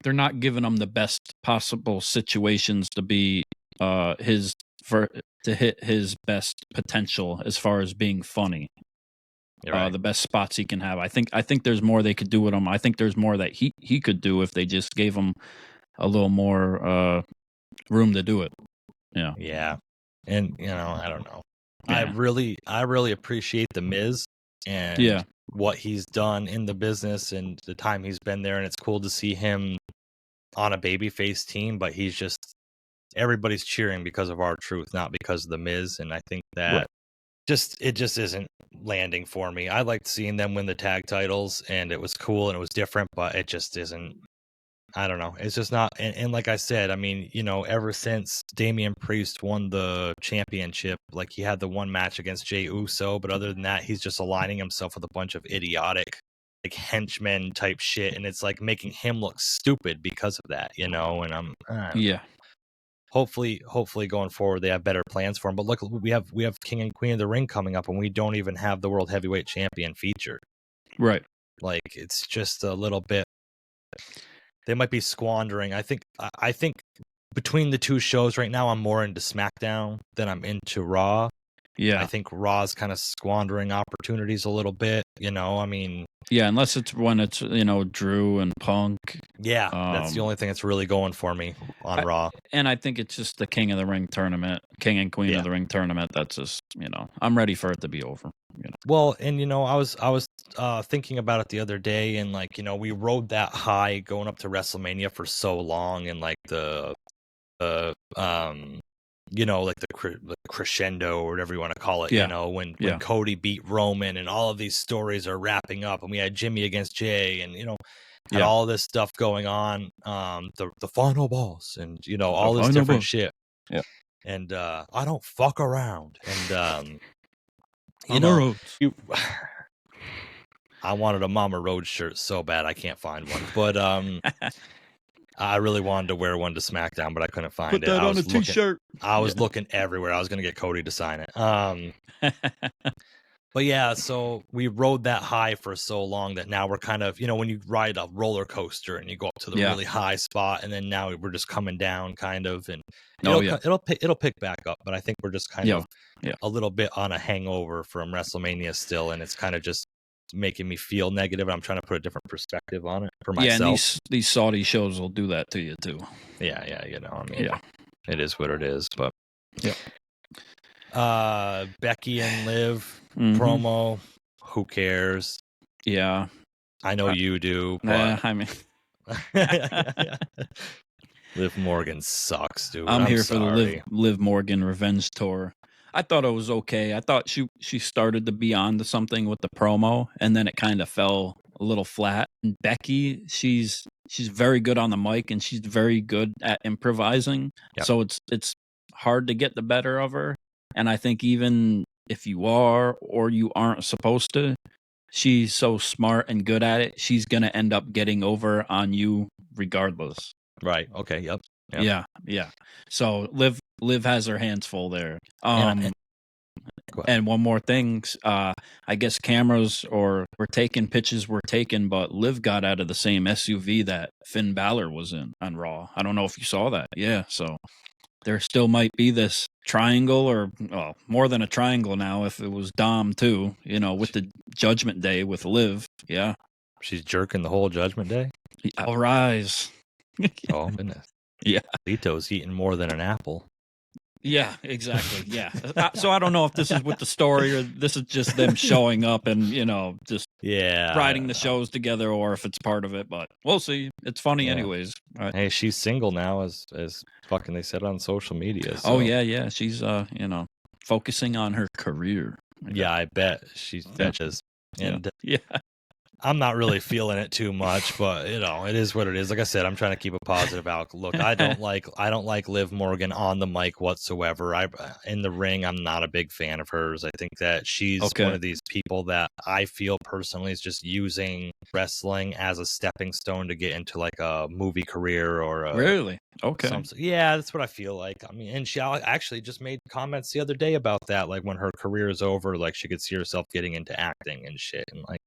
Speaker 2: they're not giving him the best possible situations to be to hit his best potential as far as being funny. The best spots he can have. I think there's more they could do with him. I think there's more that he could do if they just gave him a little more room to do it. Yeah.
Speaker 3: Yeah. And I don't know. I
Speaker 2: Yeah.
Speaker 3: really appreciate the Miz and
Speaker 2: Yeah.
Speaker 3: what he's done in the business and the time he's been there, and it's cool to see him on a babyface team, but he's just everybody's cheering because of R-Truth, not because of the Miz, and I think that it just isn't landing for me. I liked seeing them win the tag titles, and it was cool and it was different, but it just isn't. I don't know. It's just not. And like I said, I mean, ever since Damian Priest won the championship, like he had the one match against Jey Uso, but other than that, he's just aligning himself with a bunch of idiotic, like henchmen type shit, and it's like making him look stupid because of that, And I don't know.
Speaker 2: Yeah.
Speaker 3: Hopefully going forward they have better plans for him. But look, we have King and Queen of the Ring coming up, and we don't even have the World Heavyweight Champion featured.
Speaker 2: Right.
Speaker 3: Like it's just a little bit. They might be squandering. I think between the two shows right now, I'm more into SmackDown than I'm into Raw.
Speaker 2: Yeah.
Speaker 3: I think Raw's kind of squandering opportunities a little bit. I mean,
Speaker 2: Yeah, unless it's when it's Drew and Punk.
Speaker 3: Yeah, that's the only thing that's really going for me on Raw.
Speaker 2: And I think it's just the King of the Ring tournament, King and Queen of the Ring tournament. That's just I'm ready for it to be over.
Speaker 3: Well, and I was thinking about it the other day, and like we rode that high going up to WrestleMania for so long, and like the like the crescendo or whatever you want to call it, when Cody beat Roman and all of these stories are wrapping up, and we had Jimmy against Jay, and had all this stuff going on, the final boss, and all this different shit.
Speaker 2: Yeah.
Speaker 3: And I don't fuck around, and I wanted a Mama Road shirt so bad I can't find one, but I really wanted to wear one to SmackDown, but I couldn't find it.
Speaker 2: Put that on a t-shirt.
Speaker 3: I was looking everywhere. I was going to get Cody to sign it. But yeah, so we rode that high for so long that now we're kind of, when you ride a roller coaster and you go up to the really high spot, and then now we're just coming down kind of, and it'll pick back up. But I think we're just kind of a little bit on a hangover from WrestleMania still, and it's kind of just making me feel negative. I'm trying to put a different perspective on it for myself.
Speaker 2: Yeah, and these Saudi shows will do that to you too.
Speaker 3: Yeah, it is what it is. But Becky and Liv promo, who cares?
Speaker 2: Yeah,
Speaker 3: I know you do. But
Speaker 2: I mean,
Speaker 3: Liv Morgan sucks, dude.
Speaker 2: I'm here for the Liv Morgan revenge tour. I thought it was okay. I thought she started to be on to something with the promo, and then it kind of fell a little flat. And Becky, she's very good on the mic, and she's very good at improvising. Yep. So it's hard to get the better of her. And I think even if you are or you aren't supposed to, she's so smart and good at it, she's gonna end up getting over on you regardless.
Speaker 3: Right. Okay. Yep.
Speaker 2: Yeah. So Liv has her hands full there. And one more thing, I guess cameras were taken, but Liv got out of the same SUV that Finn Balor was in on Raw. I don't know if you saw that. Yeah, so there still might be this triangle, or more than a triangle now if it was Dom too, with the Judgment Day with Liv. Yeah.
Speaker 3: She's jerking the whole Judgment Day?
Speaker 2: All rise.
Speaker 3: Oh, goodness.
Speaker 2: Yeah.
Speaker 3: Lito's eating more than an apple.
Speaker 2: Yeah, exactly. Yeah. So I don't know if this is with the story or this is just them showing up and, just riding the shows together, or if it's part of it, but we'll see. It's funny anyways. Right.
Speaker 3: Hey, she's single now as fucking they said on social media. So.
Speaker 2: Oh, yeah. She's, focusing on her career.
Speaker 3: Yeah, I bet she's bitches. And
Speaker 2: yeah.
Speaker 3: I'm not really feeling it too much, but it is what it is. Like I said, I'm trying to keep a positive outlook. Look, I don't like Liv Morgan on the mic whatsoever. In the ring, I'm not a big fan of hers. I think that she's one of these people that I feel personally is just using wrestling as a stepping stone to get into like a movie career or
Speaker 2: really okay.
Speaker 3: Yeah, that's what I feel like. I mean, and she actually just made comments the other day about that, like when her career is over, like she could see herself getting into acting and shit, and like.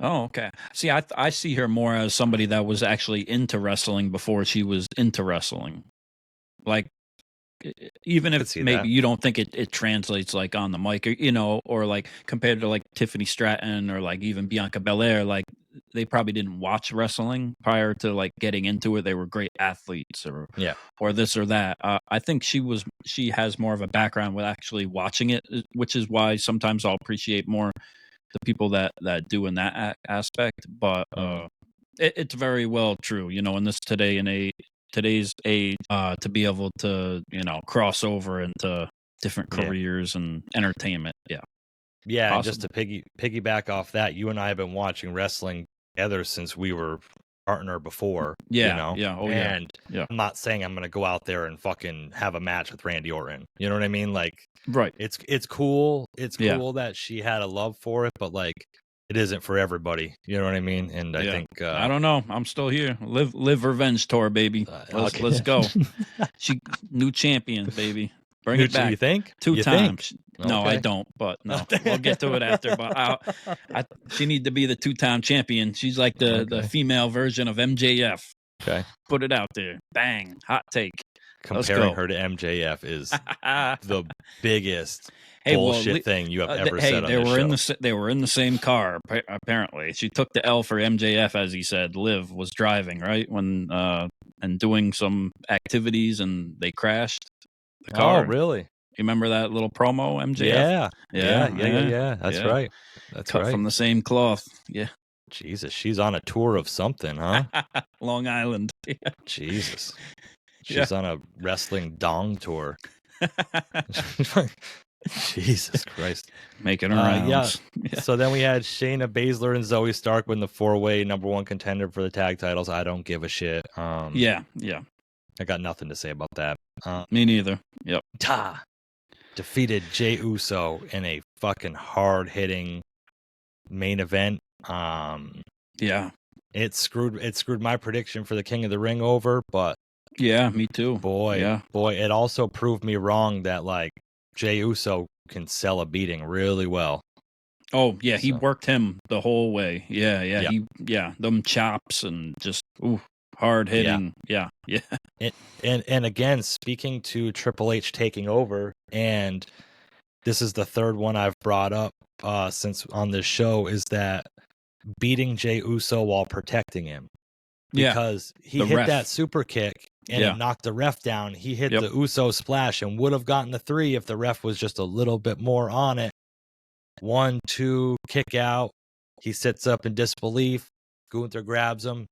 Speaker 2: Oh, okay. See, I see her more as somebody that was actually into wrestling before she was into wrestling. Like, even if maybe you don't think it translates like on the mic, or like compared to like Tiffany Stratton or like even Bianca Belair, like they probably didn't watch wrestling prior to like getting into it. They were great athletes or this or that. I think she has more of a background with actually watching it, which is why sometimes I'll appreciate more the people that do in that aspect. But it's very well true, you know, in this today's age, to be able to, you know, cross over into different careers and entertainment.
Speaker 3: Yeah, and
Speaker 2: Awesome.
Speaker 3: just to piggyback off that, you and I have been watching wrestling together since we were partner before.
Speaker 2: Yeah,
Speaker 3: you know?
Speaker 2: yeah, oh
Speaker 3: and
Speaker 2: yeah.
Speaker 3: I'm not saying I'm gonna go out there and fucking have a match with Randy Orton. You know what I mean? Like,
Speaker 2: Right.
Speaker 3: it's cool. It's
Speaker 2: Yeah.
Speaker 3: cool that she had a love for it, but like, it isn't for everybody. You know what I mean? And I think
Speaker 2: I don't know. I'm still here. Live revenge tour, baby.
Speaker 3: okay.
Speaker 2: Let's go. She new champion, baby. Bring
Speaker 3: New
Speaker 2: it back.
Speaker 3: You think?
Speaker 2: 2
Speaker 3: You
Speaker 2: times.
Speaker 3: think?
Speaker 2: No, I
Speaker 3: Okay.
Speaker 2: don't. But no, we'll get to it after. But she need to be the 2-time champion. She's like the
Speaker 3: Okay.
Speaker 2: female version of MJF.
Speaker 3: Okay.
Speaker 2: Put it out there. Bang. Hot take.
Speaker 3: Comparing her to MJF is the biggest bullshit thing you have ever said on this show.
Speaker 2: They were in the same car. Apparently, she took the L for MJF, as he said. Liv was driving right when and doing some activities, and they crashed the car.
Speaker 3: Oh, really?
Speaker 2: You remember that little promo, MJF?
Speaker 3: Yeah. That's right. That's
Speaker 2: Cut
Speaker 3: right.
Speaker 2: from the same cloth. Yeah.
Speaker 3: Jesus, she's on a tour of something, huh?
Speaker 2: Long Island. Yeah.
Speaker 3: Jesus. She's on a wrestling dong tour. Jesus Christ.
Speaker 2: Making her rounds.
Speaker 3: Yeah. So then we had Shayna Baszler and Zoe Stark win the 4-way #1 contender for the tag titles. I don't give a shit.
Speaker 2: Yeah.
Speaker 3: I got nothing to say about that.
Speaker 2: Me neither. Yep.
Speaker 3: Defeated Jey Uso in a fucking hard-hitting main event.
Speaker 2: Yeah.
Speaker 3: It screwed my prediction for the King of the Ring over, but
Speaker 2: yeah, me too.
Speaker 3: Boy, it also proved me wrong that like Jey Uso can sell a beating really well.
Speaker 2: Oh yeah, he worked him the whole way. Yeah. Them chops and just hard hitting. Yeah.
Speaker 3: And again, speaking to Triple H taking over, and this is the third one I've brought up since on this show, is that beating Jey Uso while protecting him. Because he hit that super kick and it knocked the ref down. He hit the Uso splash and would have gotten the 3 if the ref was just a little bit more on it. 1, 2, kick out. He sits up in disbelief. Gunther grabs him,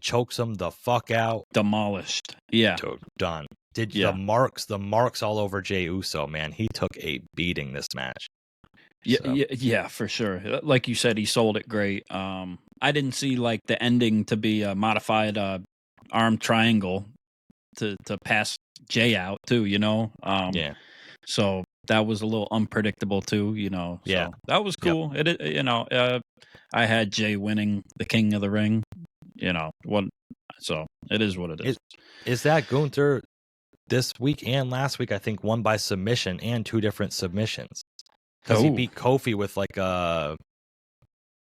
Speaker 3: chokes him the fuck out.
Speaker 2: Demolished. Yeah.
Speaker 3: Done. The marks all over Jey Uso, man. He took a beating this match.
Speaker 2: Yeah, for sure. Like you said, he sold it great. I didn't see like the ending to be a modified arm triangle to pass Jay out too, you know? So that was a little unpredictable too, you know? So that was cool. It you know, I had Jay winning the King of the Ring, you know, so it is what it is.
Speaker 3: Is that Gunther this week and last week, I think, won by submission and 2 different submissions? Because he beat Kofi with like it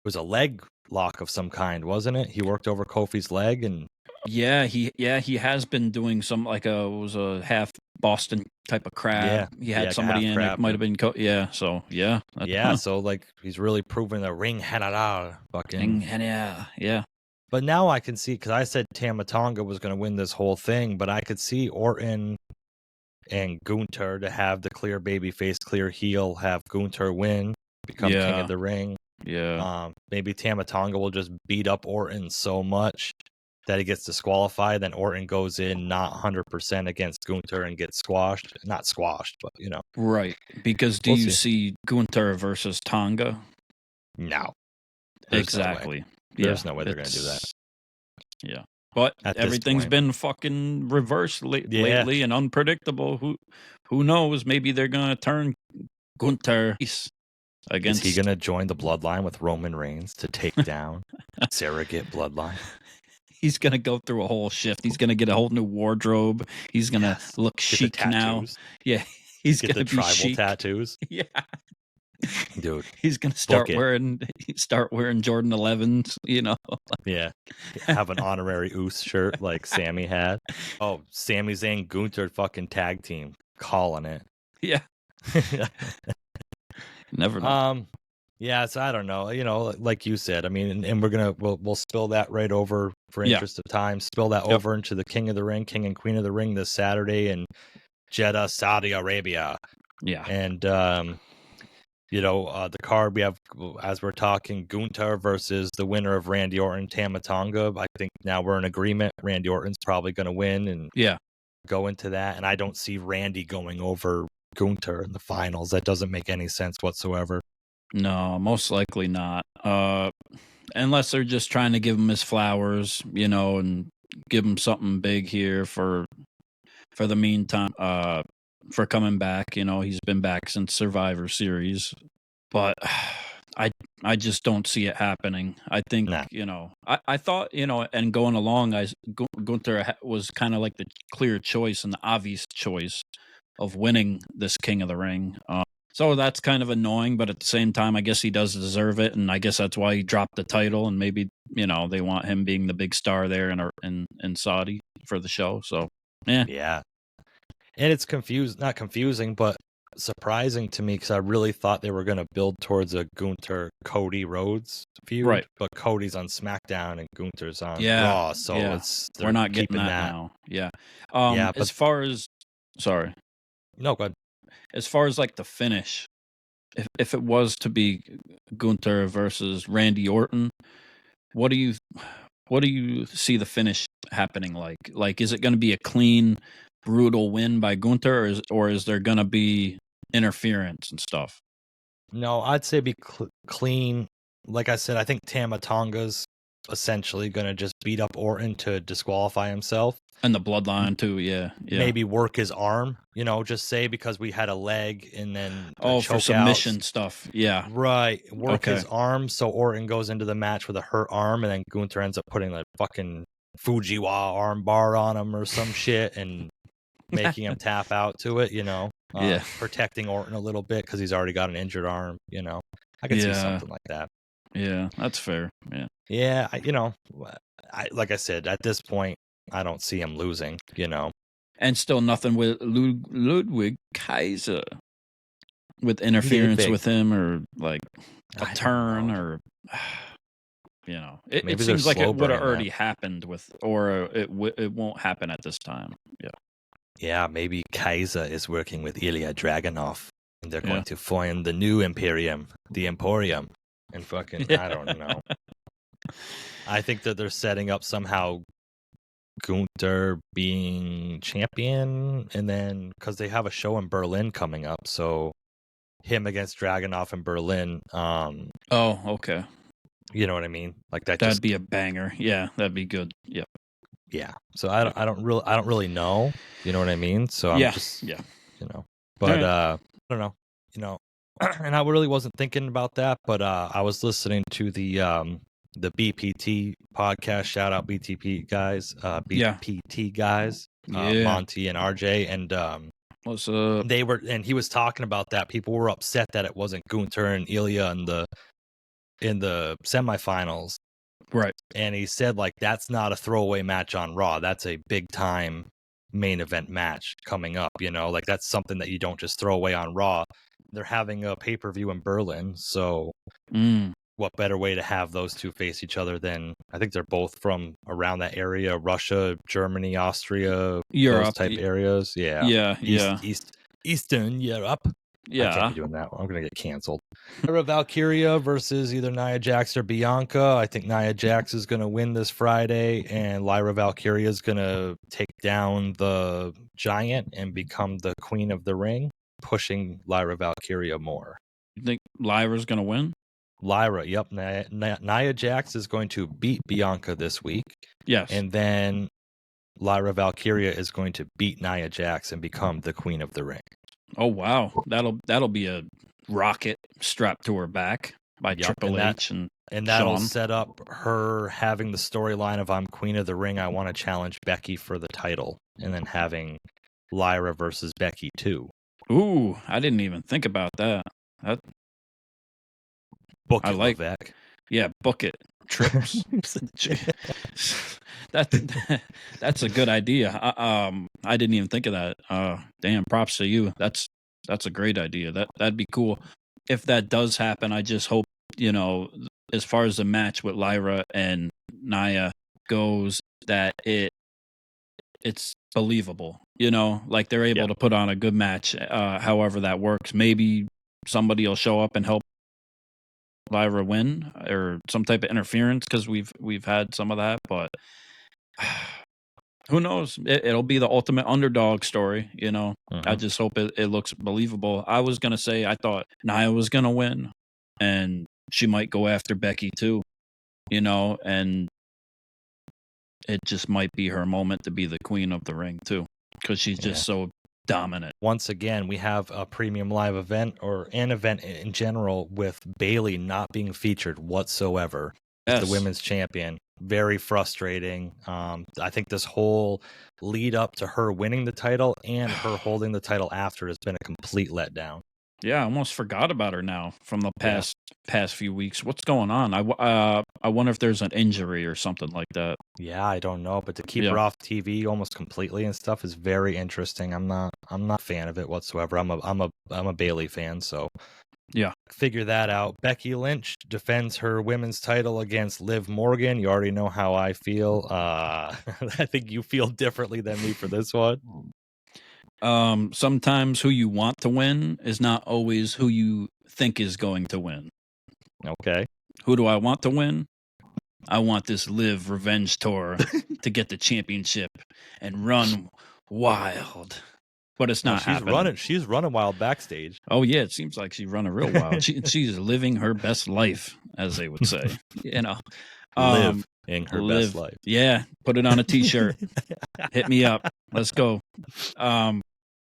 Speaker 3: was a leg lock of some kind, wasn't it? He worked over Kofi's leg and
Speaker 2: he has been doing some like it was a half Boston type of crab. He had somebody in it, might have been
Speaker 3: so like he's really proven the ring general fucking
Speaker 2: yeah.
Speaker 3: But now I can see, because I said Tama Tonga was going to win this whole thing, but I could see Orton and Gunther to have the clear babyface, clear heel, have Gunther win, become King of the Ring.
Speaker 2: Yeah.
Speaker 3: Maybe Tama Tonga will just beat up Orton so much that he gets disqualified. Then Orton goes in not 100% against Gunther and gets squashed. Not squashed, but you know.
Speaker 2: Right. Because do you see Gunther versus Tonga?
Speaker 3: No.
Speaker 2: Exactly.
Speaker 3: There's no way they're going to do that.
Speaker 2: Yeah. But everything's been fucking reversed lately and unpredictable. Who knows? Maybe they're going to turn Gunther against...
Speaker 3: Is he going to join the bloodline with Roman Reigns to take down surrogate bloodline?
Speaker 2: He's going to go through a whole shift. He's going to get a whole new wardrobe. He's going to look chic now. Yeah. He's going to be
Speaker 3: tribal
Speaker 2: chic.
Speaker 3: tattoos.
Speaker 2: Yeah.
Speaker 3: Dude,
Speaker 2: he's gonna start wearing Jordan 11s, you know.
Speaker 3: Yeah, have an honorary Oos shirt like Sammy had. Oh, Sami Zayn Gunther fucking tag team, calling it.
Speaker 2: Yeah. Never know.
Speaker 3: Yeah, so I don't know. Like you said, I mean, and we'll spill that right over for
Speaker 2: Yeah.
Speaker 3: interest of time. Spill that
Speaker 2: Yep.
Speaker 3: over into the King of the Ring, King and Queen of the Ring this Saturday in Jeddah, Saudi Arabia.
Speaker 2: Yeah.
Speaker 3: And the card we have, as we're talking, Gunther versus the winner of Randy Orton, Tama Tonga. I think now we're in agreement. Randy Orton's probably going to win and
Speaker 2: Yeah.
Speaker 3: go into that. And I don't see Randy going over Gunther in the finals. That doesn't make any sense whatsoever.
Speaker 2: No, most likely not. Unless they're just trying to give him his flowers, and give him something big here for the meantime. For coming back, he's been back since Survivor Series, but I just don't see it happening. I think
Speaker 3: Nah.
Speaker 2: I thought and going along, Gunther was kind of like the clear choice and the obvious choice of winning this King of the Ring. So that's kind of annoying, but at the same time, I guess he does deserve it, and I guess that's why he dropped the title. And maybe they want him being the big star there in Saudi for the show. So
Speaker 3: Yeah, and it's not confusing, but surprising to me because I really thought they were going to build towards a Gunther Cody Rhodes feud,
Speaker 2: right.
Speaker 3: But Cody's on SmackDown and Gunther's on
Speaker 2: Yeah,
Speaker 3: Raw, so
Speaker 2: yeah.
Speaker 3: they're
Speaker 2: We're not getting
Speaker 3: keeping
Speaker 2: that now. Yeah.
Speaker 3: Yeah, but
Speaker 2: As far as sorry,
Speaker 3: no, go ahead.
Speaker 2: as far as like the finish, if it was to be Gunther versus Randy Orton, what do you see the finish happening like? Like, is it going to be a clean, brutal win by Gunther, or is there going to be interference and stuff?
Speaker 3: No, I'd say be clean. Like I said, I think Tama Tonga's essentially going to just beat up Orton to disqualify himself.
Speaker 2: And the bloodline too, yeah.
Speaker 3: Maybe work his arm, just say because we had a leg and then
Speaker 2: for submission stuff, yeah.
Speaker 3: Right, work his arm so Orton goes into the match with a hurt arm, and then Gunther ends up putting like fucking Fujiwara arm bar on him or some shit and making him tap out to it,
Speaker 2: Yeah.
Speaker 3: protecting Orton a little bit because he's already got an injured arm, I could see something like that.
Speaker 2: Yeah, that's fair. Yeah.
Speaker 3: Yeah, like I said, at this point, I don't see him losing,
Speaker 2: And still nothing with Ludwig Kaiser with interference with him or like a turn or it seems like it would have already happened with, or it won't happen at this time. Yeah.
Speaker 3: Yeah, maybe Kaiser is working with Ilya Dragunov and they're going to form the new Imperium, the Emporium, and fucking I don't know. I think that they're setting up somehow Gunther being champion, and then because they have a show in Berlin coming up, so him against Dragunov in Berlin.
Speaker 2: Oh, okay.
Speaker 3: You know what I mean? Like
Speaker 2: that'd be a banger. Yeah, that'd be good. Yep.
Speaker 3: Yeah. So I don't really know. You know what I mean? So I'm just But I don't know. And I really wasn't thinking about that, but I was listening to the BPT podcast. Shout out BTP guys, BPT guys, Monty and RJ, and
Speaker 2: what's up?
Speaker 3: He was talking about that. People were upset that it wasn't Gunther and Ilya in the semifinals,
Speaker 2: right?
Speaker 3: And he said like that's not a throwaway match on Raw. That's a big time main event match coming up. Like that's something that you don't just throw away on Raw. They're having a pay-per-view in Berlin, so what better way to have those two face each other than, I think they're both from around that area, Russia, Germany, Austria,
Speaker 2: Europe,
Speaker 3: those type areas. Yeah. Eastern Europe.
Speaker 2: Yeah.
Speaker 3: I can't be doing that. I'm going to get canceled. Lyra Valkyria versus either Nia Jax or Bianca. I think Nia Jax is going to win this Friday, and Lyra Valkyria is going to take down the Giant and become the Queen of the Ring, pushing Lyra Valkyria more.
Speaker 2: You think Lyra's going to win?
Speaker 3: Lyra, yep. Nia Jax is going to beat Bianca this week.
Speaker 2: Yes.
Speaker 3: And then Lyra Valkyria is going to beat Nia Jax and become the Queen of the Ring.
Speaker 2: Oh wow, that'll be a rocket strapped to her back by Triple H and
Speaker 3: that'll
Speaker 2: Shawn.
Speaker 3: set up her having the storyline of I'm Queen of the Ring. I want to challenge Becky for the title, and then having Lyra versus Becky too.
Speaker 2: Ooh, I didn't even think about that.
Speaker 3: Book it, Levesque.
Speaker 2: Yeah, book it. Trips. That's a good idea. I didn't even think of that. Damn, props to you. That's a great idea. That'd be cool. if that does happen, I just hope, as far as the match with Lyra and Nia goes, that it's believable. Like they're able to put on a good match. However that works, maybe somebody will show up and help Lyra win or some type of interference, because we've had some of that, but who knows? It'll be the ultimate underdog story. I just hope it looks believable. I was gonna say I thought Nia was gonna win, and she might go after Becky too. And it just might be her moment to be the queen of the ring too, because she's just so dominant.
Speaker 3: Once again, we have a premium live event, or an event in general, with Bayley not being featured whatsoever as the women's champion. Very frustrating. I think this whole lead up to her winning the title and her holding the title after has been a complete letdown.
Speaker 2: Yeah, I almost forgot about her now from the past few weeks. What's going on? I wonder if there's an injury or something like that.
Speaker 3: Yeah, I don't know, but to keep her off TV almost completely and stuff is very interesting. I'm not a fan of it whatsoever. I'm a Bayley fan, so
Speaker 2: yeah,
Speaker 3: figure that out. Becky Lynch defends her women's title against Liv Morgan. You already know how I feel. I think you feel differently than me for this one.
Speaker 2: Sometimes who you want to win is not always who you think is going to win.
Speaker 3: Okay.
Speaker 2: Who do I want to win? I want this Liv revenge tour to get the championship and run wild. But it's not happening.
Speaker 3: She's running wild backstage.
Speaker 2: Oh yeah, it seems like she's running real wild. She's living her best life, as they would say.
Speaker 3: Living her best life.
Speaker 2: Yeah, put it on a t-shirt. Hit me up. Let's go.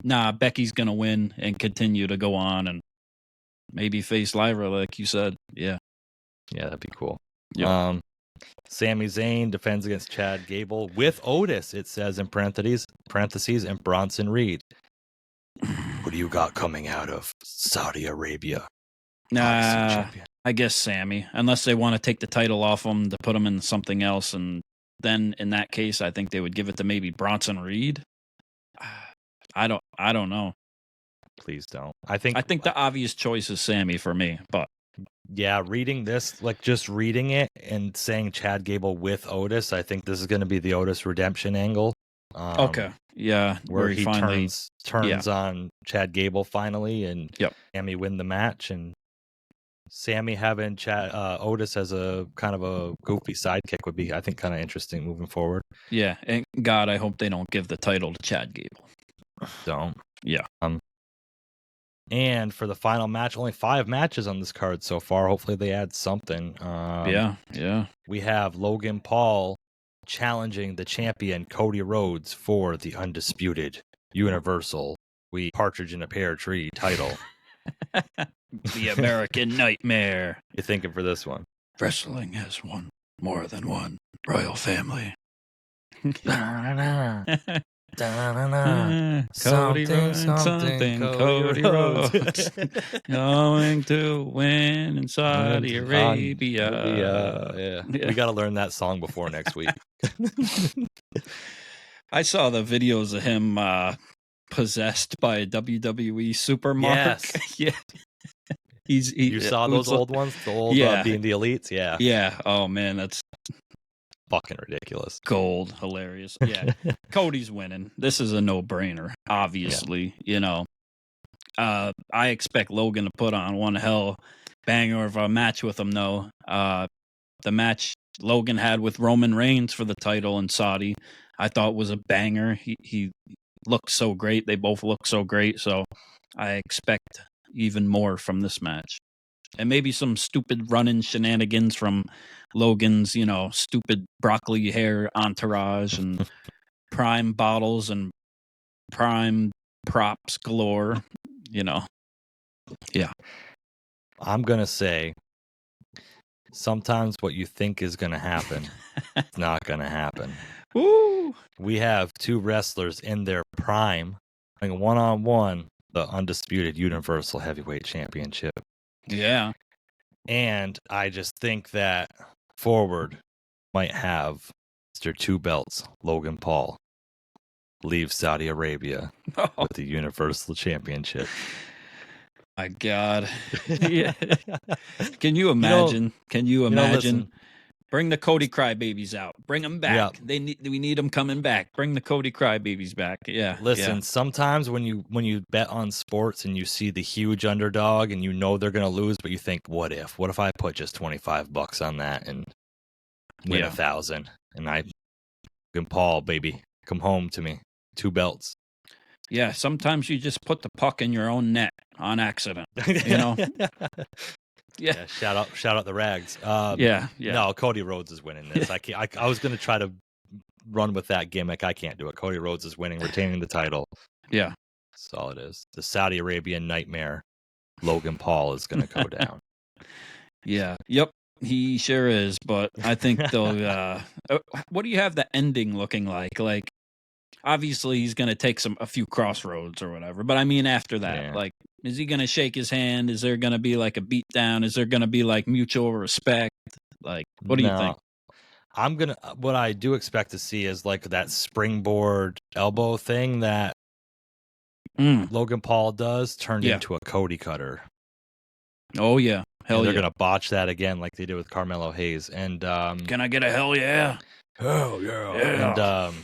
Speaker 2: Becky's gonna win and continue to go on and maybe face Lyra, like you said. Yeah,
Speaker 3: that'd be cool.
Speaker 2: Yeah.
Speaker 3: Sami Zayn defends against Chad Gable with Otis, it says in parentheses, and Bronson Reed. What do you got coming out of Saudi Arabia?
Speaker 2: I guess Sammy, unless they want to take the title off him to put him in something else, and then in that case, I think they would give it to maybe Bronson Reed. I don't know.
Speaker 3: Please don't.
Speaker 2: I think the obvious choice is Sammy for me, but
Speaker 3: yeah, reading this, like just reading it and saying Chad Gable with Otis, I think this is going to be the Otis redemption angle.
Speaker 2: Okay. Yeah.
Speaker 3: Where he finally turns on Chad Gable finally, and Sammy win the match, and Sammy having Otis as a kind of a goofy sidekick would be, I think, kind of interesting moving forward.
Speaker 2: Yeah, and God, I hope they don't give the title to Chad Gable.
Speaker 3: Don't.
Speaker 2: Yeah.
Speaker 3: And for the final match, only 5 matches on this card so far. Hopefully they add something.
Speaker 2: Yeah.
Speaker 3: We have Logan Paul challenging the champion Cody Rhodes for the undisputed Universal Partridge in a Pear Tree title.
Speaker 2: The American Nightmare.
Speaker 3: You thinking for this one?
Speaker 2: Wrestling has more than one royal family. Cody Rhodes, Cody Rhodes, going to win in Saudi Arabia.
Speaker 3: Yeah. We got to learn that song before next week.
Speaker 2: I saw the videos of him possessed by a WWE supermarket.
Speaker 3: Yes.
Speaker 2: Yeah.
Speaker 3: You saw those old ones? The old being the elites? Yeah.
Speaker 2: Yeah. Oh, man, that's
Speaker 3: fucking ridiculous.
Speaker 2: Gold. Hilarious. Yeah. Cody's winning. This is a no-brainer, obviously. I expect Logan to put on one hell banger of a match with him, though. The match Logan had with Roman Reigns for the title in Saudi, I thought was a banger. He looked so great. They both look so great. So I expect even more from this match. And maybe some stupid run-in shenanigans from Logan's, stupid broccoli hair entourage and prime bottles and prime props galore, Yeah.
Speaker 3: I'm going to say sometimes what you think is going to happen, it's not going to happen.
Speaker 2: Woo!
Speaker 3: We have 2 wrestlers in their prime playing one-on-one the undisputed Universal Heavyweight Championship.
Speaker 2: Yeah.
Speaker 3: And I just think that Forward might have Mr. 2 belts, Logan Paul, leave Saudi Arabia with the Universal Championship.
Speaker 2: my God. Yeah. Can you
Speaker 3: You know,
Speaker 2: imagine? Can you imagine?
Speaker 3: listen.
Speaker 2: Bring the Cody crybabies out. Bring them back.
Speaker 3: Yeah.
Speaker 2: We need them coming back. Bring the Cody crybabies back. Yeah.
Speaker 3: Listen, sometimes when you bet on sports and you see the huge underdog and you know they're gonna lose, but you think, what if? What if I put just $25 on that and win 1,000? And Paul, baby, come home to me. 2 belts.
Speaker 2: Yeah. Sometimes you just put the puck in your own net on accident. You know.
Speaker 3: Yeah. Shout out the Rags.
Speaker 2: Yeah.
Speaker 3: No, Cody Rhodes is winning this. I was gonna try to run with that gimmick. I can't do it. Cody Rhodes is winning, retaining the title.
Speaker 2: Yeah.
Speaker 3: That's all it is. The Saudi Arabian nightmare, Logan Paul, is gonna go down.
Speaker 2: Yeah. Yep. He sure is. But I think they'll. What do you have the ending looking like? Like, obviously he's going to take a few crossroads or whatever. But I mean, after that, like, is he going to shake his hand? Is there going to be like a beatdown? Is there going to be like mutual respect? Like, what do you think?
Speaker 3: What I do expect to see is like that springboard elbow thing that Logan Paul does turned into a Cody cutter.
Speaker 2: Oh yeah. Hell
Speaker 3: they're gonna botch that again like they did with Carmelo Hayes. And
Speaker 2: can I get a hell yeah?
Speaker 3: Hell yeah. And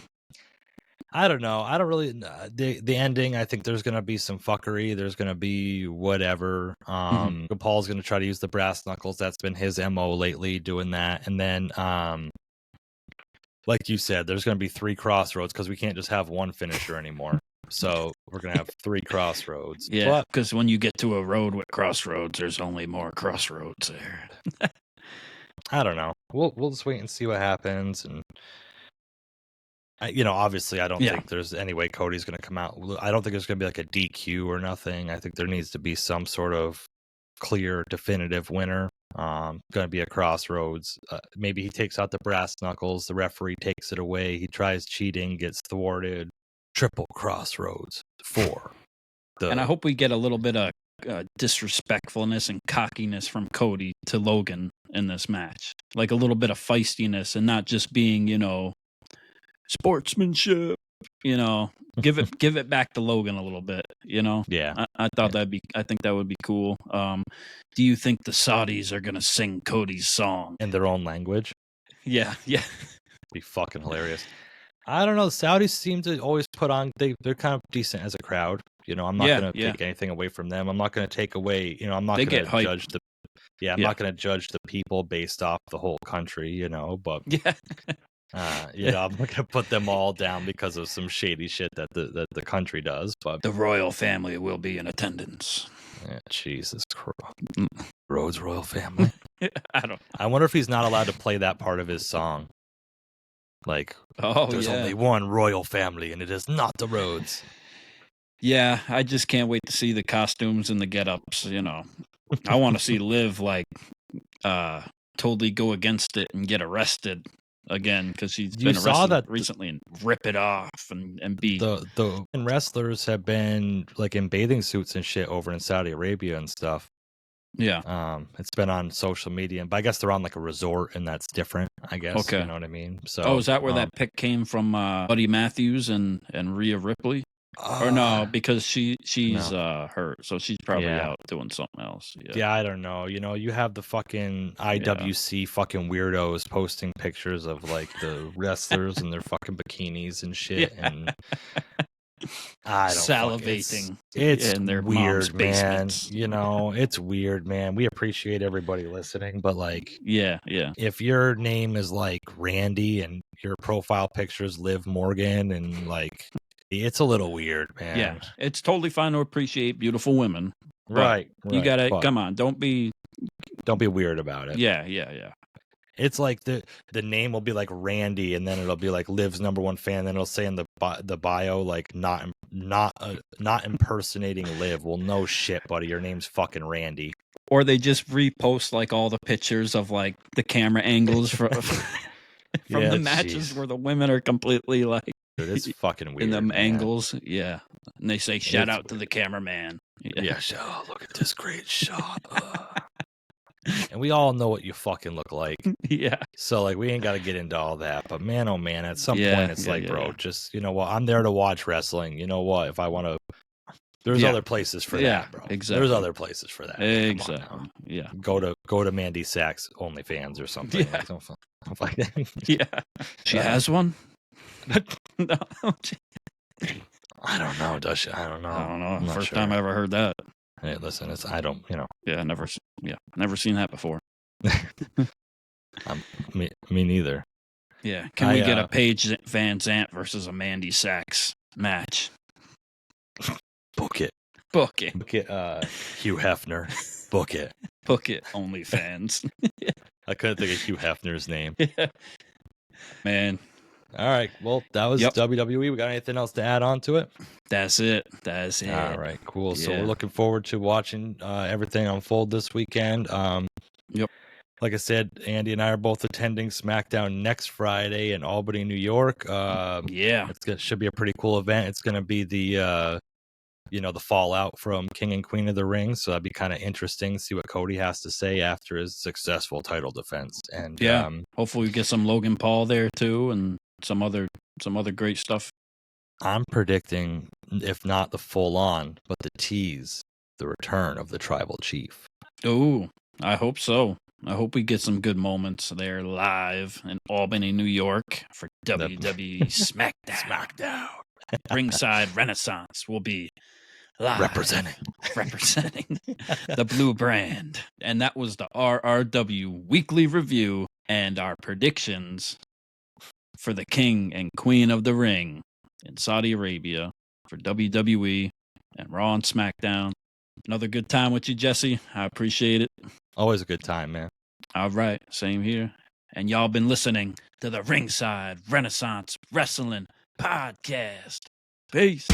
Speaker 3: I don't know. I don't really the ending. I think there's gonna be some fuckery. There's gonna be whatever. Paul's gonna try to use the brass knuckles. That's been his MO lately, doing that. And then like you said, there's gonna be 3 crossroads because we can't just have one finisher anymore. So we're gonna have 3 crossroads.
Speaker 2: Yeah, because when you get to a road with crossroads, there's only more crossroads there.
Speaker 3: I don't know. We'll just wait and see what happens. And obviously, I don't think there's any way Cody's gonna come out. I don't think there's gonna be like a DQ or nothing. I think there needs to be some sort of clear, definitive winner. Gonna be a crossroads. Maybe he takes out the brass knuckles. The referee takes it away. He tries cheating, gets thwarted. Triple crossroads for
Speaker 2: and I hope we get a little bit of disrespectfulness and cockiness from Cody to Logan in this match, like a little bit of feistiness and not just being, sportsmanship. Give it back to Logan a little bit.
Speaker 3: Yeah.
Speaker 2: I thought I think that would be cool. Do you think the Saudis are gonna sing Cody's song
Speaker 3: in their own language?
Speaker 2: Yeah.
Speaker 3: Be fucking hilarious. I don't know. The Saudis seem to always put on. They're kind of decent as a crowd. I'm not going to take anything away from them. I'm not going to take away. I'm not going to judge the. Yeah, I'm not going to judge the people based off the whole country. But I'm not going to put them all down because of some shady shit that the country does. But
Speaker 2: the royal family will be in attendance.
Speaker 3: Yeah, Jesus Christ. Rhodes royal family. I wonder if he's not allowed to play that part of his song. Like, there's only one royal family, and it is not the Rhodes.
Speaker 2: Yeah, I just can't wait to see the costumes and the get-ups, I want to see Liv, like, totally go against it and get arrested again, because she's been arrested recently and rip it off and be...
Speaker 3: The wrestlers have been, like, in bathing suits and shit over in Saudi Arabia and stuff.
Speaker 2: Yeah.
Speaker 3: It's been on social media, but I guess they're on like a resort and that's different, I guess.
Speaker 2: Okay.
Speaker 3: You know what I mean? So
Speaker 2: is that where that pic came from, Buddy Matthews and Rhea Ripley? Or no, because she's hurt, so she's probably out doing something else.
Speaker 3: Yeah, I don't know. You have the fucking IWC fucking weirdos posting pictures of like the wrestlers and their fucking bikinis and shit, and I don't
Speaker 2: salivating.
Speaker 3: It's
Speaker 2: in their
Speaker 3: weird, man.
Speaker 2: basements.
Speaker 3: It's weird, man. We appreciate everybody listening, but like,
Speaker 2: yeah,
Speaker 3: if your name is like Randy and your profile pictures Liv Morgan and like, it's a little weird, man.
Speaker 2: Yeah, it's totally fine to appreciate beautiful women.
Speaker 3: Right.
Speaker 2: You gotta come on. Don't be
Speaker 3: weird about it.
Speaker 2: Yeah.
Speaker 3: It's like the name will be like Randy, and then it'll be like Liv's #1 fan. Then it'll say in the bio like not impersonating Liv. Well, no shit, buddy. Your name's fucking Randy.
Speaker 2: Or they just repost like all the pictures of like the camera angles from the matches where the women are completely like.
Speaker 3: Dude, it's fucking weird.
Speaker 2: In them angles, yeah. And they say shout out to the cameraman.
Speaker 3: Yeah, look at this great shot. And we all know what you fucking look like.
Speaker 2: Yeah.
Speaker 3: So, like, we ain't got to get into all that. But, man, oh, man, at some point, it's bro, just, I'm there to watch wrestling. You know what? If I want to There's
Speaker 2: Yeah.
Speaker 3: other places for
Speaker 2: Yeah,
Speaker 3: that, bro.
Speaker 2: exactly.
Speaker 3: There's other places for that. Come on
Speaker 2: Exactly.
Speaker 3: now.
Speaker 2: Yeah.
Speaker 3: Go to Mandy Sachs OnlyFans or something.
Speaker 2: Yeah.
Speaker 3: Like, something like that.
Speaker 2: Yeah. She has one? No.
Speaker 3: I don't know, does she? I don't know.
Speaker 2: I don't know.
Speaker 3: I'm not
Speaker 2: First
Speaker 3: sure.
Speaker 2: time I ever heard that.
Speaker 3: Hey, listen, it's I don't, you know.
Speaker 2: Yeah, never seen that before.
Speaker 3: Me neither.
Speaker 2: Yeah. Can we get a Paige Van Zant versus a Mandy Sachs match?
Speaker 3: Book it.
Speaker 2: Book it.
Speaker 3: Book it. Hugh Hefner. Book it.
Speaker 2: Book it, OnlyFans.
Speaker 3: I couldn't think of Hugh Hefner's name.
Speaker 2: Yeah. Man.
Speaker 3: All right. Well, that was WWE. We got anything else to add on to it?
Speaker 2: That's it.
Speaker 3: All right. Cool. So
Speaker 2: Yeah.
Speaker 3: we're looking forward to watching everything unfold this weekend.
Speaker 2: Yep.
Speaker 3: Like I said, Andy and I are both attending SmackDown next Friday in Albany, New York.
Speaker 2: Yeah.
Speaker 3: Should be a pretty cool event. It's going to be the the fallout from King and Queen of the Ring. So that'd be kind of interesting to see what Cody has to say after his successful title defense. And
Speaker 2: hopefully we get some Logan Paul there too, and some other great stuff.
Speaker 3: I'm predicting, if not the full on, but the tease, the return of the Tribal Chief.
Speaker 2: Oh, I hope so. I hope we get some good moments there live in Albany, New York for WWE SmackDown.
Speaker 3: SmackDown.
Speaker 2: Ringside Renaissance will be live
Speaker 3: representing
Speaker 2: the blue brand. And that was the RRW weekly review and our predictions for the King and Queen of the Ring in Saudi Arabia for WWE and Raw and SmackDown. Another good time with you, Jesse. I appreciate it.
Speaker 3: Always a good time, man.
Speaker 2: All right, same here. And y'all been listening to the Ringside Renaissance Wrestling Podcast. Peace.